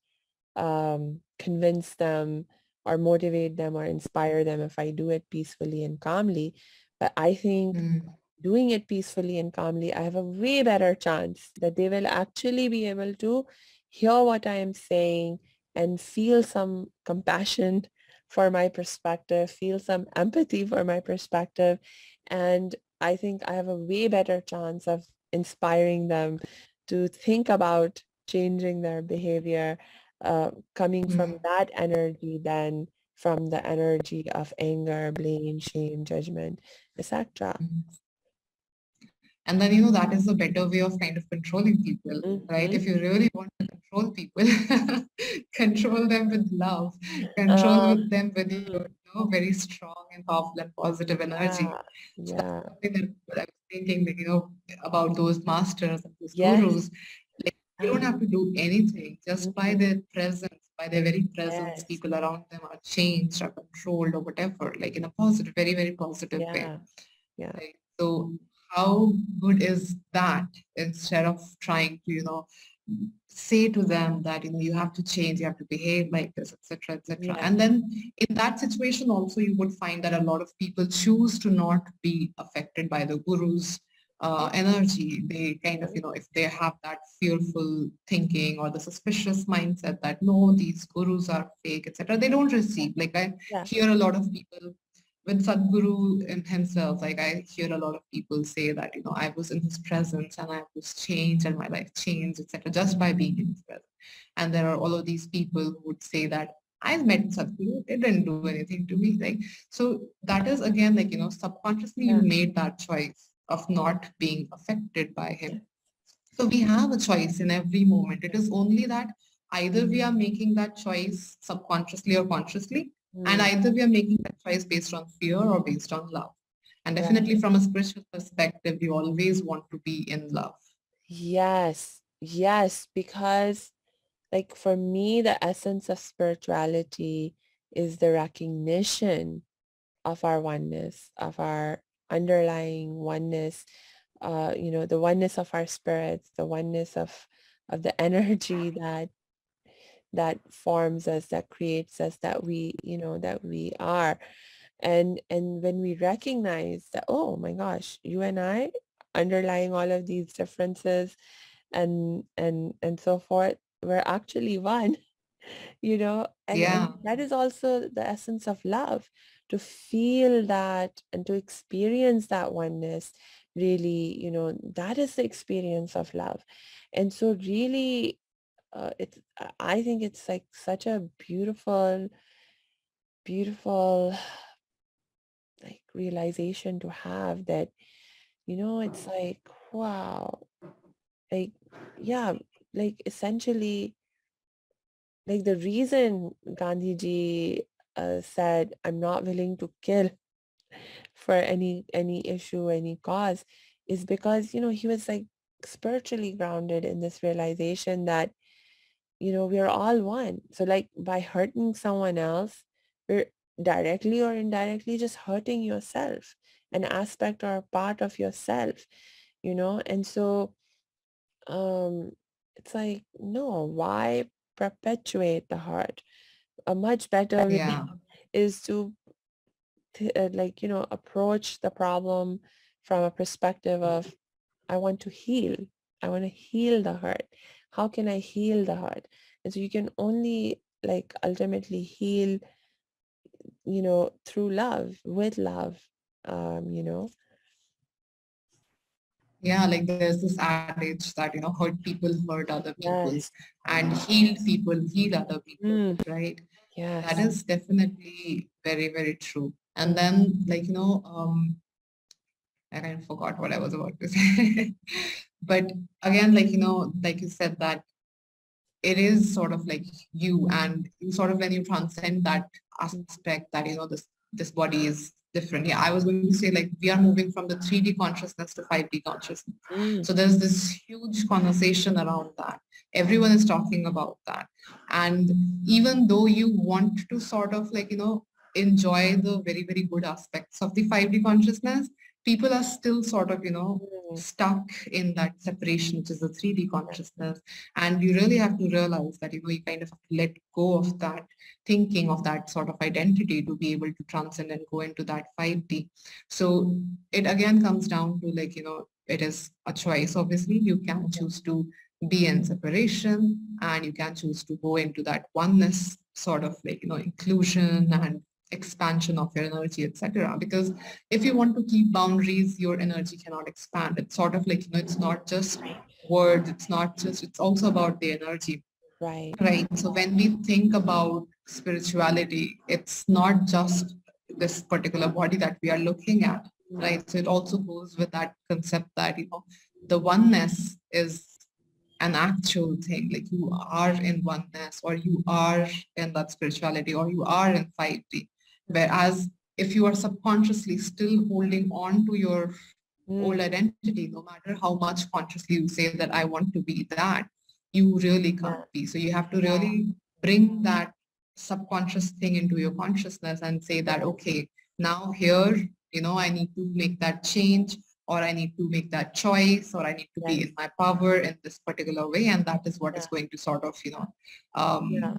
convince them or motivate them or inspire them if I do it peacefully and calmly. But I think Mm. doing it peacefully and calmly, I have a way better chance that they will actually be able to hear what I am saying and feel some compassion for my perspective, feel some empathy for my perspective. And I think I have a way better chance of inspiring them to think about changing their behavior, coming from Mm. that energy than from the energy of anger, blame, shame, judgment, etc. Mm. And then, that is a better way of kind of controlling people, right? Mm-hmm. If you really want to control people, control them with love, control Uh, with them with your, mm, very strong and powerful and positive energy. yeah, So yeah, that's something that I was thinking, that, about those masters and those yes, gurus. Like, they don't ah, have to do anything. Just by mhm, their presence, by their very presence, yes, people around them are changed, are controlled, or whatever, like in a positive, very, very positive way. yeah, yeah, Right. So how good is that, instead of trying to, say to them that, you have to change, you have to behave like this, etc., etc. yeah, And then in that situation also, you would find that a lot of people choose to not be affected by the guru's energy. They kind of, mhm, if they have that fearful thinking or the suspicious mindset that no, these gurus are fake, etc., they don't receive. Like, I yeah, hear a lot of people with Sadhguru in himself, like I hear a lot of people say that, I was in his presence and I was changed and my life changed, etc., just by being in his presence. And there are all of these people who would say that I met Sadhguru, it didn't do anything to me. Like, so that is again, like, subconsciously you yeah, made that choice of not being affected by yeah, him. So we have a choice in every moment. It is only that either we are making that choice subconsciously or consciously, and mm, either we are making that choice based on fear or based on love. And right, definitely from a spiritual perspective, we always want to be in love. yes, yes, because like for me, the essence of spirituality is the recognition of our oneness, of our underlying oneness, the oneness of our spirits, the oneness of the energy that forms us, that creates us, that we are. And when we recognize that, oh my gosh, you and I, underlying all of these differences and so forth, we're actually one. And Yeah, that is also the essence of love, to feel that and to experience that oneness. Really, that is the experience of love. And so really, I think it's like such a beautiful, beautiful like realization to have, that it's like, wow, like, yeah, like essentially, like the reason Gandhi ji said, I'm not willing to kill for any issue, any cause, is because, he was like spiritually grounded in this realization that, we are all one. So like by hurting someone else, we're directly or indirectly just hurting yourself, an aspect or a part of yourself, and so it's like, no, why perpetuate the hurt? A much better way Yeah. is to like, approach the problem from a perspective of, I want to heal. I want to heal the hurt. How can I heal the hurt? And so you can only like ultimately heal, through love, with love, you know. Yeah, like there's this adage that, hurt people hurt other people's, Yes. and healed people heal other people, Mm, right? That yes. is definitely very, very true. And Mm, then, like, I kind of forgot what I was about to say. But again, like, like you said, that it is sort of like you, and you sort of, when you transcend that mm, aspect that, this body is different. Yeah, I was going to say, like, we are moving from the 3D consciousness to 5D consciousness. mm, So there's this huge conversation around that. Everyone is talking about that. And even though you want to sort of like, enjoy the very, very good aspects of the 5D consciousness, people are still sort of, mm, stuck in that separation, which is the 3D consciousness. And you really have to realize that, you kind of have to let go of that thinking, of that sort of identity, to be able to transcend and go into that 5D. So it again comes down to, like, it is a choice. Obviously, you can choose to be in separation, and you can choose to go into that oneness, sort of like, inclusion and expansion of your energy, etc. Because if you want to keep boundaries, your energy cannot expand. It's sort of like, it's not just right. words, it's also about the energy, Right. right? So when we think about spirituality, it's not just this particular body that we are looking at, Mm, right? So it also goes with that concept that, the oneness is an actual thing, like you are in oneness, or you are in that spirituality, or you are in 5D. Whereas if you are subconsciously still holding on to your old mm, identity, no matter how much consciously you say that I want to be that, you really can't yeah. be. So you have to really bring that subconscious thing into your consciousness and say that, Yeah. okay, now here, I need to make that change, or I need to make that choice, or I need to be Yes. in my power in this particular way. And that is what is Yeah. going to sort of, Yeah.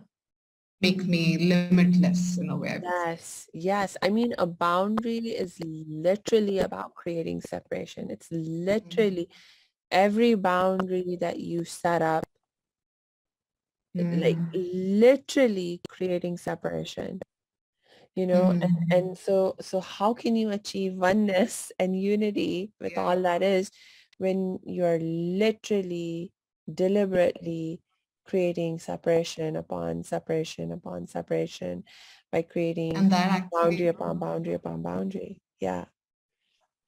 make me limitless in a way, I would say. Yes, yes. I mean, a boundary is literally about creating separation. It's literally every boundary that you set up, like Mm. literally creating separation, and Mm. so how can you achieve oneness and unity with Yeah. all that is when you're literally deliberately creating separation upon separation upon separation by creating And boundary upon boundary upon boundary. Yeah.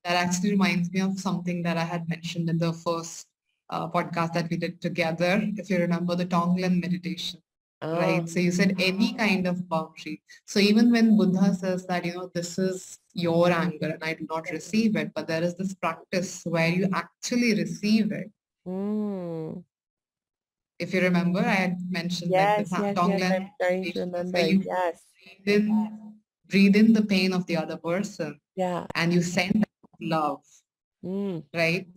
that actually reminds me of something that I had mentioned in the first podcast that we did together. If you remember the Tonglen meditation, Oh, right? So you said any kind of boundary. So even when Buddha says that, this is your anger and I do not receive it, but there is this practice where you actually receive it. mm. If you remember, I had mentioned like the Yes, yes, yes. I'm Tonglen starting to meditation is where remember. you Yes. breathe in the pain of the other person, Yeah. and you send love, Mm. right?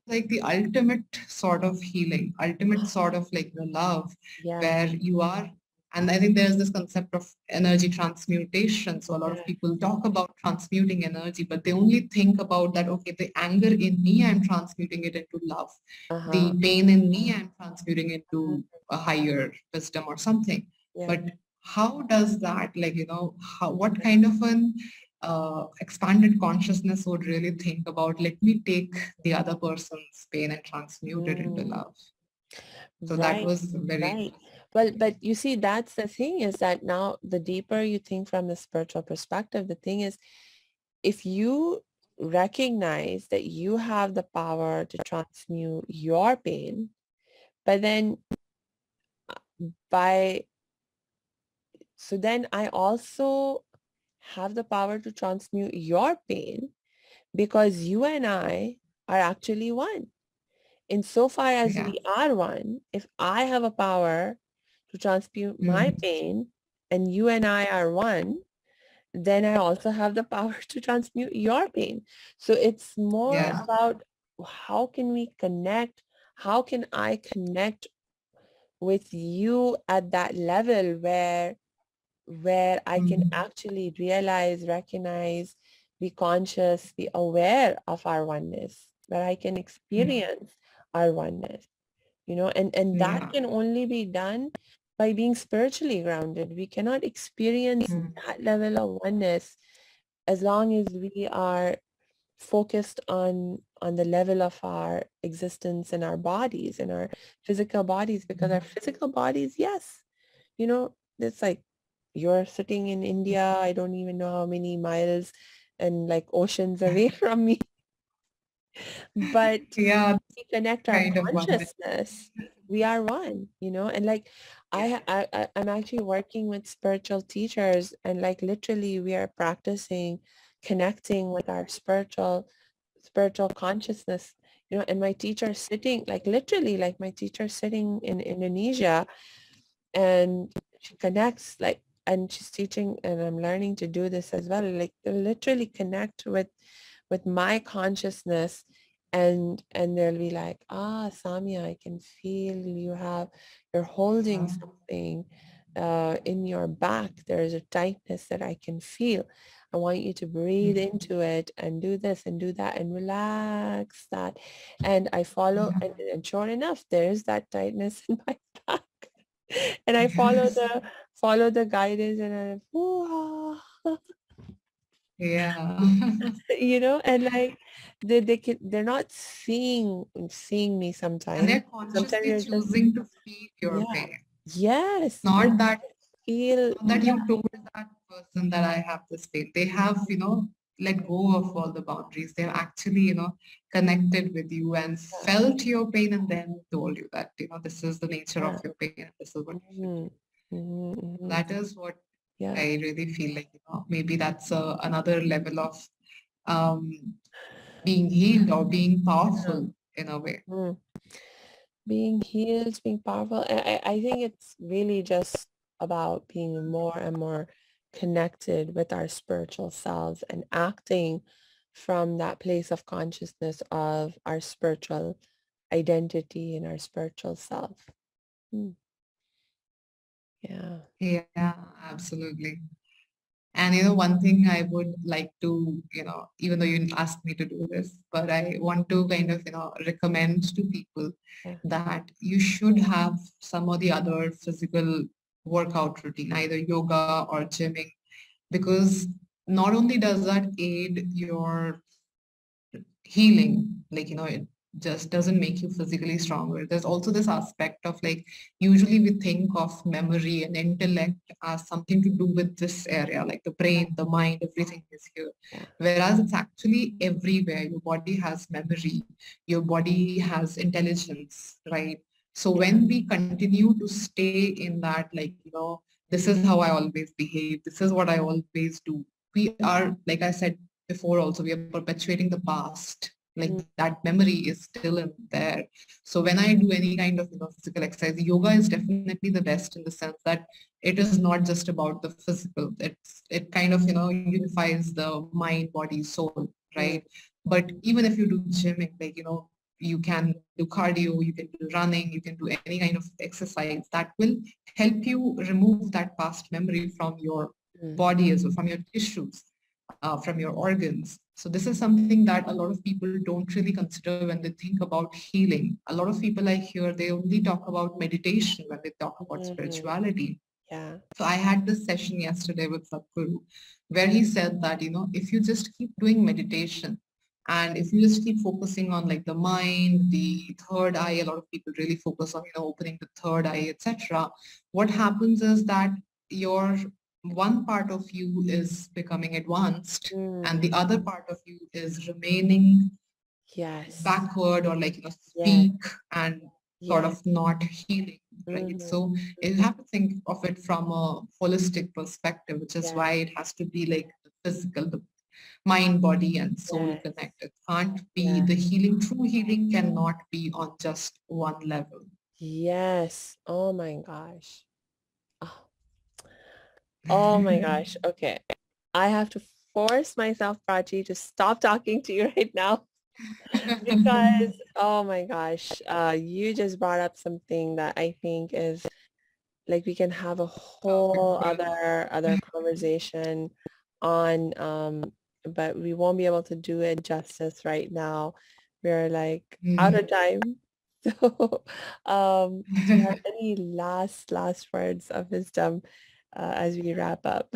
Like the ultimate sort of healing, ultimate sort of like the love, Yes. where you are. And I think there's this concept of energy transmutation. So a lot of Yes. people talk about transmuting energy, but they only think about that, okay, the anger in me, I'm transmuting it into love. Uh-huh. The pain in me, I'm transmuting it Mm. to a higher wisdom or something. Yeah. But how does that, like, what kind of an expanded consciousness would really think about, let me take the other person's pain and transmute it into Mm. love. So that Right. was very, Right. Well, but you see, that's the thing is that now the deeper you think from the spiritual perspective, the thing is, if you recognize that you have the power to transmute your pain, but then by, so then I also have the power to transmute your pain because you and I are actually one. Insofar as Yeah. we are one, if I have a power to transmute my Mm. pain and you and I are one, then I also have the power to transmute your pain. So it's more Yeah. about how can we connect? How can I connect with you at that level where I can Mm. actually realize, recognize, be conscious, be aware of our oneness, where I can Mm. experience our oneness, and that Yeah. can only be done by being spiritually grounded. We cannot experience Mm. that level of oneness as long as we are focused on the level of our existence in our bodies, in our physical bodies, because our physical bodies, yes, it's like you're sitting in India, I don't even know how many miles and like oceans away from me, but Yeah. we connect our Kind of one. consciousness, we are one, and like Yeah. I'm actually working with spiritual teachers, and like literally we are practicing connecting with our spiritual consciousness, and my teacher sitting, like literally, like my teacher sitting in Indonesia, and she connects, like, and she's teaching, and I'm learning to do this as well, like to literally connect with my consciousness, and they'll be like, Samia, I can feel you're holding Yeah. something in your back. There's a tightness that I can feel. I want you to breathe Mm. into it and do this and do that and relax that. And I follow, Yeah. and sure enough, there's that tightness in my back. And I Yes. follow the guidance, and I, "Ooh, ah." Yeah. And like they're not seeing me And sometimes. they're Sometimes consciously you're just, choosing to feel your yeah, pain. yes, they Not that feel, not that you told that person that I have this pain. They have, let go of all the boundaries. They've actually, connected with you and yeah, felt your pain and then told you that, this is the nature of yeah. your pain and this is what you should do. Hmm. Hmm. Hmm. That is what Yeah, I really feel like, maybe that's another level of um, being healed or being yeah. powerful in a way. Mm. Being healed, being powerful. I think it's really just about being more and more connected with our spiritual selves and acting from that place of consciousness of our spiritual identity and our spiritual self. Mm, yeah. Yeah, absolutely. And one thing I would like to, even though you didn't ask me to do this, but I want to kind of, recommend to people Yeah. that you should have some or the other physical workout routine, either yoga or gymming, because not only does that aid your healing, like, it just doesn't make you physically stronger. There's also this aspect of like, usually we think of memory and intellect as something to do with this area, like the brain, the mind, everything is here. Yeah. Whereas it's actually everywhere. Your body has memory, your body has intelligence, right? So Yeah. when we continue to stay in that, like, this is how I always behave, this is what I always do, we are, like I said before also, we are perpetuating the past. Like Mm, that memory is still in there. So when I do any kind of physical exercise, yoga is definitely the best in the sense that it is not just about the physical. It kind of unifies the mind, body, soul, mm, right? But even if you do gymming, like you can do cardio, you can do running, you can do any kind of exercise that will help you remove that past memory from your mm, body as well, from your tissues, from your organs. So this is something that a lot of people don't really consider when they think about healing. A lot of people I hear, they only talk about meditation when they talk about mm. spirituality. Yeah. So I had this session yesterday with Sadhguru where he said that, if you just keep doing meditation and if you just keep focusing on like the mind, the third eye, a lot of people really focus on, opening the third eye, etc. What happens is that your one part of you is becoming advanced and Mm. the other part of you is remaining Yes. backward or like Yes. weak and sort Yes. of not healing, right? Mhm. So you Mhm. have to think of it from a holistic perspective, which is Yeah. why it has to be like the physical. mind, body, and soul Yes. connect. It can't be Yeah. the healing. True healing cannot be on just one level. Yes. Oh my gosh. Oh, oh my gosh. Okay. I have to force myself, Prachi, to stop talking to you right now because, oh my gosh, you just brought up something that I think is like we can have a Topic whole for other conversation on, but we won't be able to do it justice right now. We're like out of time. So, do you have any last words of wisdom as we wrap up?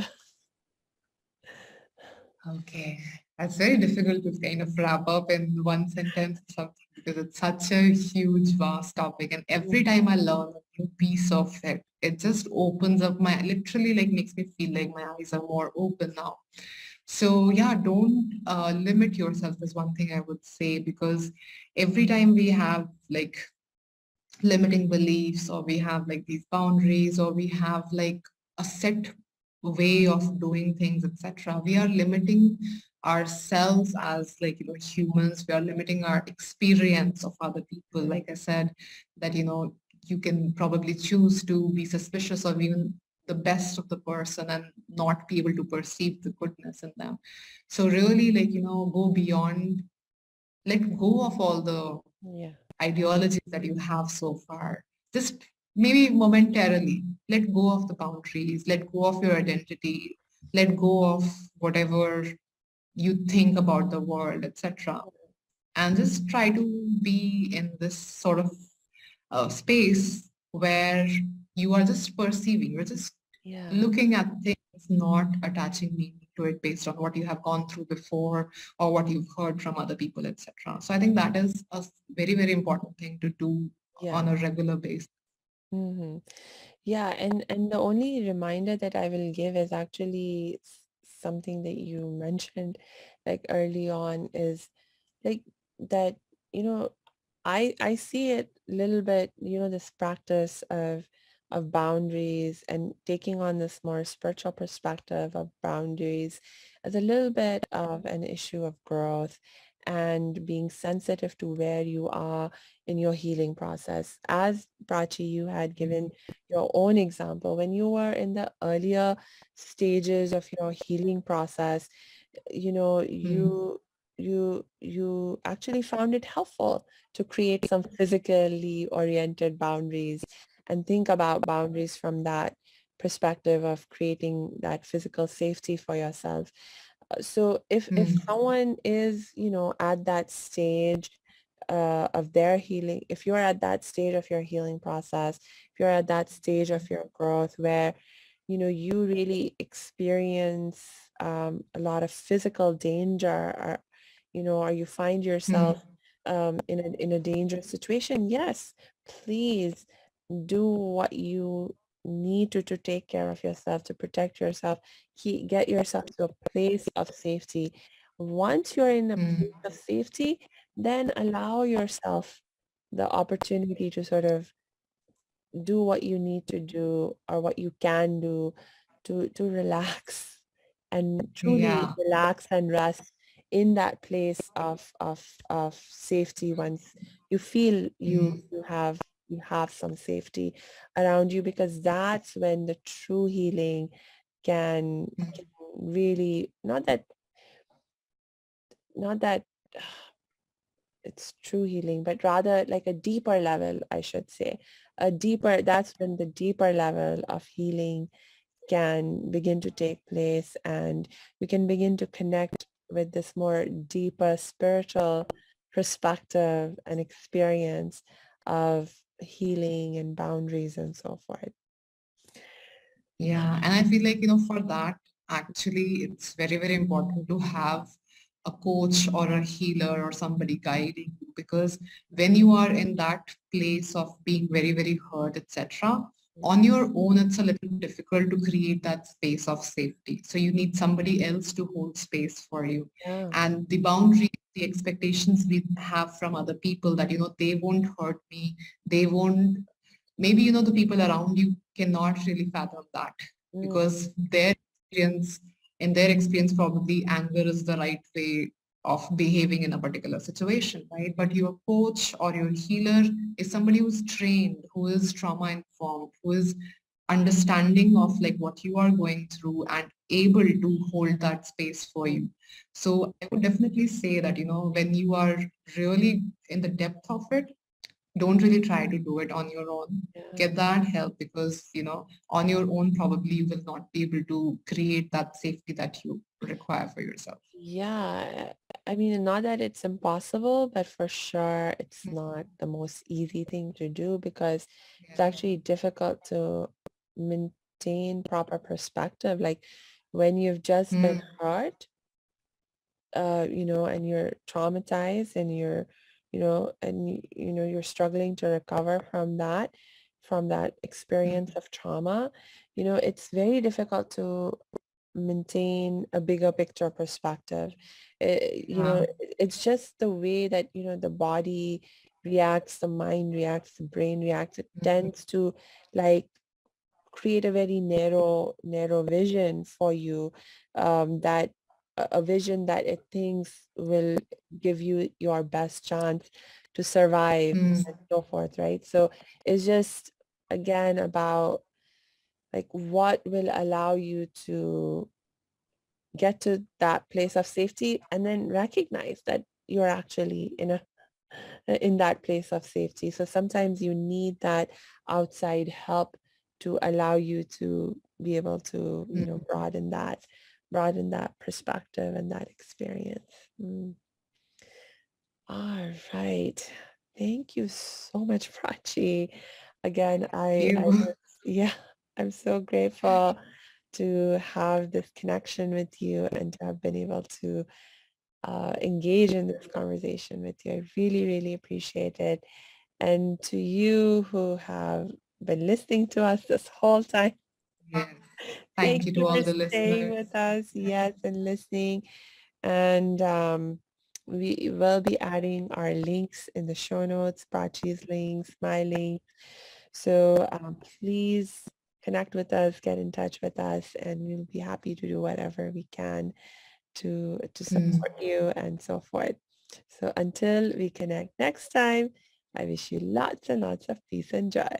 Okay. That's very difficult to kind of wrap up in one sentence or something because it's such a huge, vast topic. And every time I learn a new piece of it, it just opens up my, literally like makes me feel like my eyes are more open now. So yeah, don't limit yourself is one thing I would say, because every time we have like limiting beliefs, or we have like these boundaries, or we have like a set way of doing things, etc., we are limiting ourselves as like, humans. We are limiting our experience of other people. Like I said, that you can probably choose to be suspicious of even the best of the person and not be able to perceive the goodness in them. So really, like, go beyond, let go of all the Yeah. ideologies that you have so far. Just maybe momentarily, let go of the boundaries, let go of your identity, let go of whatever you think about the world, etc. And just try to be in this sort of space where you are just perceiving, you're just Yeah. looking at things, not attaching meaning to it based on what you have gone through before or what you've heard from other people, etc. So I think that is a very, very important thing to do Yeah. on a regular basis. Hmm. Yeah, and the only reminder that I will give is actually something that you mentioned like early on is like that, you know, I see it a little bit, this practice of boundaries and taking on this more spiritual perspective of boundaries as a little bit of an issue of growth and being sensitive to where you are in your healing process. As Prachi, you had given your own example when you were in the earlier stages of your healing process, you know, Mm, you actually found it helpful to create some physically oriented boundaries and think about boundaries from that perspective of creating that physical safety for yourself. So if mm, someone is, at that stage of their healing, if you're at that stage of your healing process, if you're at that stage of your growth where, you really experience a lot of physical danger, or you find yourself mm, in a dangerous situation, yes, please do what you need to take care of yourself, to protect yourself, get yourself to a place of safety. Once you're in a place mm. of safety, then allow yourself the opportunity to sort of do what you need to do or what you can do to relax and truly Yeah. relax and rest in that place of safety once you feel Mm, you have some safety around you, because that's when the true healing can mm. really, not that it's true healing, but rather like a deeper level, I should say. That's when the deeper level of healing can begin to take place, and we can begin to connect with this more deeper spiritual perspective and experience of healing and boundaries and so forth. Yeah, and I feel like, for that, actually, it's very, very important to have a coach or a healer or somebody guiding you, because when you are in that place of being very, very hurt, etc., on your own, it's a little difficult to create that space of safety. So you need somebody else to hold space for you. Yeah. And the boundaries, the expectations we have from other people that, they won't hurt me, they won't, maybe the people around you cannot really fathom that Mm, because their experience in their experience, probably anger is the right way of behaving in a particular situation, right? But your coach or your healer is somebody who's trained, who is trauma informed, who is understanding of like what you are going through and able to hold that space for you. So I would definitely say that, when you are really in the depth of it, don't really try to do it on your own. Yeah. Get that help, because on your own probably you will not be able to create that safety that you require for yourself. Yeah, I mean, not that it's impossible, but for sure it's not the most easy thing to do because it's Yeah. actually difficult to maintain proper perspective. Like when you've just been Mm, hurt, and you're traumatized and you're struggling to recover from that experience mm, of trauma, it's very difficult to maintain a bigger picture perspective. yeah. It's just the way that, the body reacts, the mind reacts, the brain reacts. It Mm, tends to like create a very narrow vision for you, that a vision that it thinks will give you your best chance to survive mm, and so forth, right? So it's just again about like what will allow you to get to that place of safety and then recognize that you're actually in that place of safety. So sometimes you need that outside help to allow you to be able to, mm. broaden that perspective and that experience. Mm. All right. Thank you so much, Prachi. Again, I You. was, yeah, I'm so grateful to have this connection with you and to have been able to engage in this conversation with you. I really, really appreciate it. And to you who have been listening to us this whole time, Yes. thank Thank you you to all for the staying listeners. with us, yes, and listening. And we will be adding our links in the show notes, Prachi's links, my link. So please connect with us, get in touch with us, and we'll be happy to do whatever we can to Mm. support you and so forth. So until we connect next time, I wish you lots and lots of peace and joy.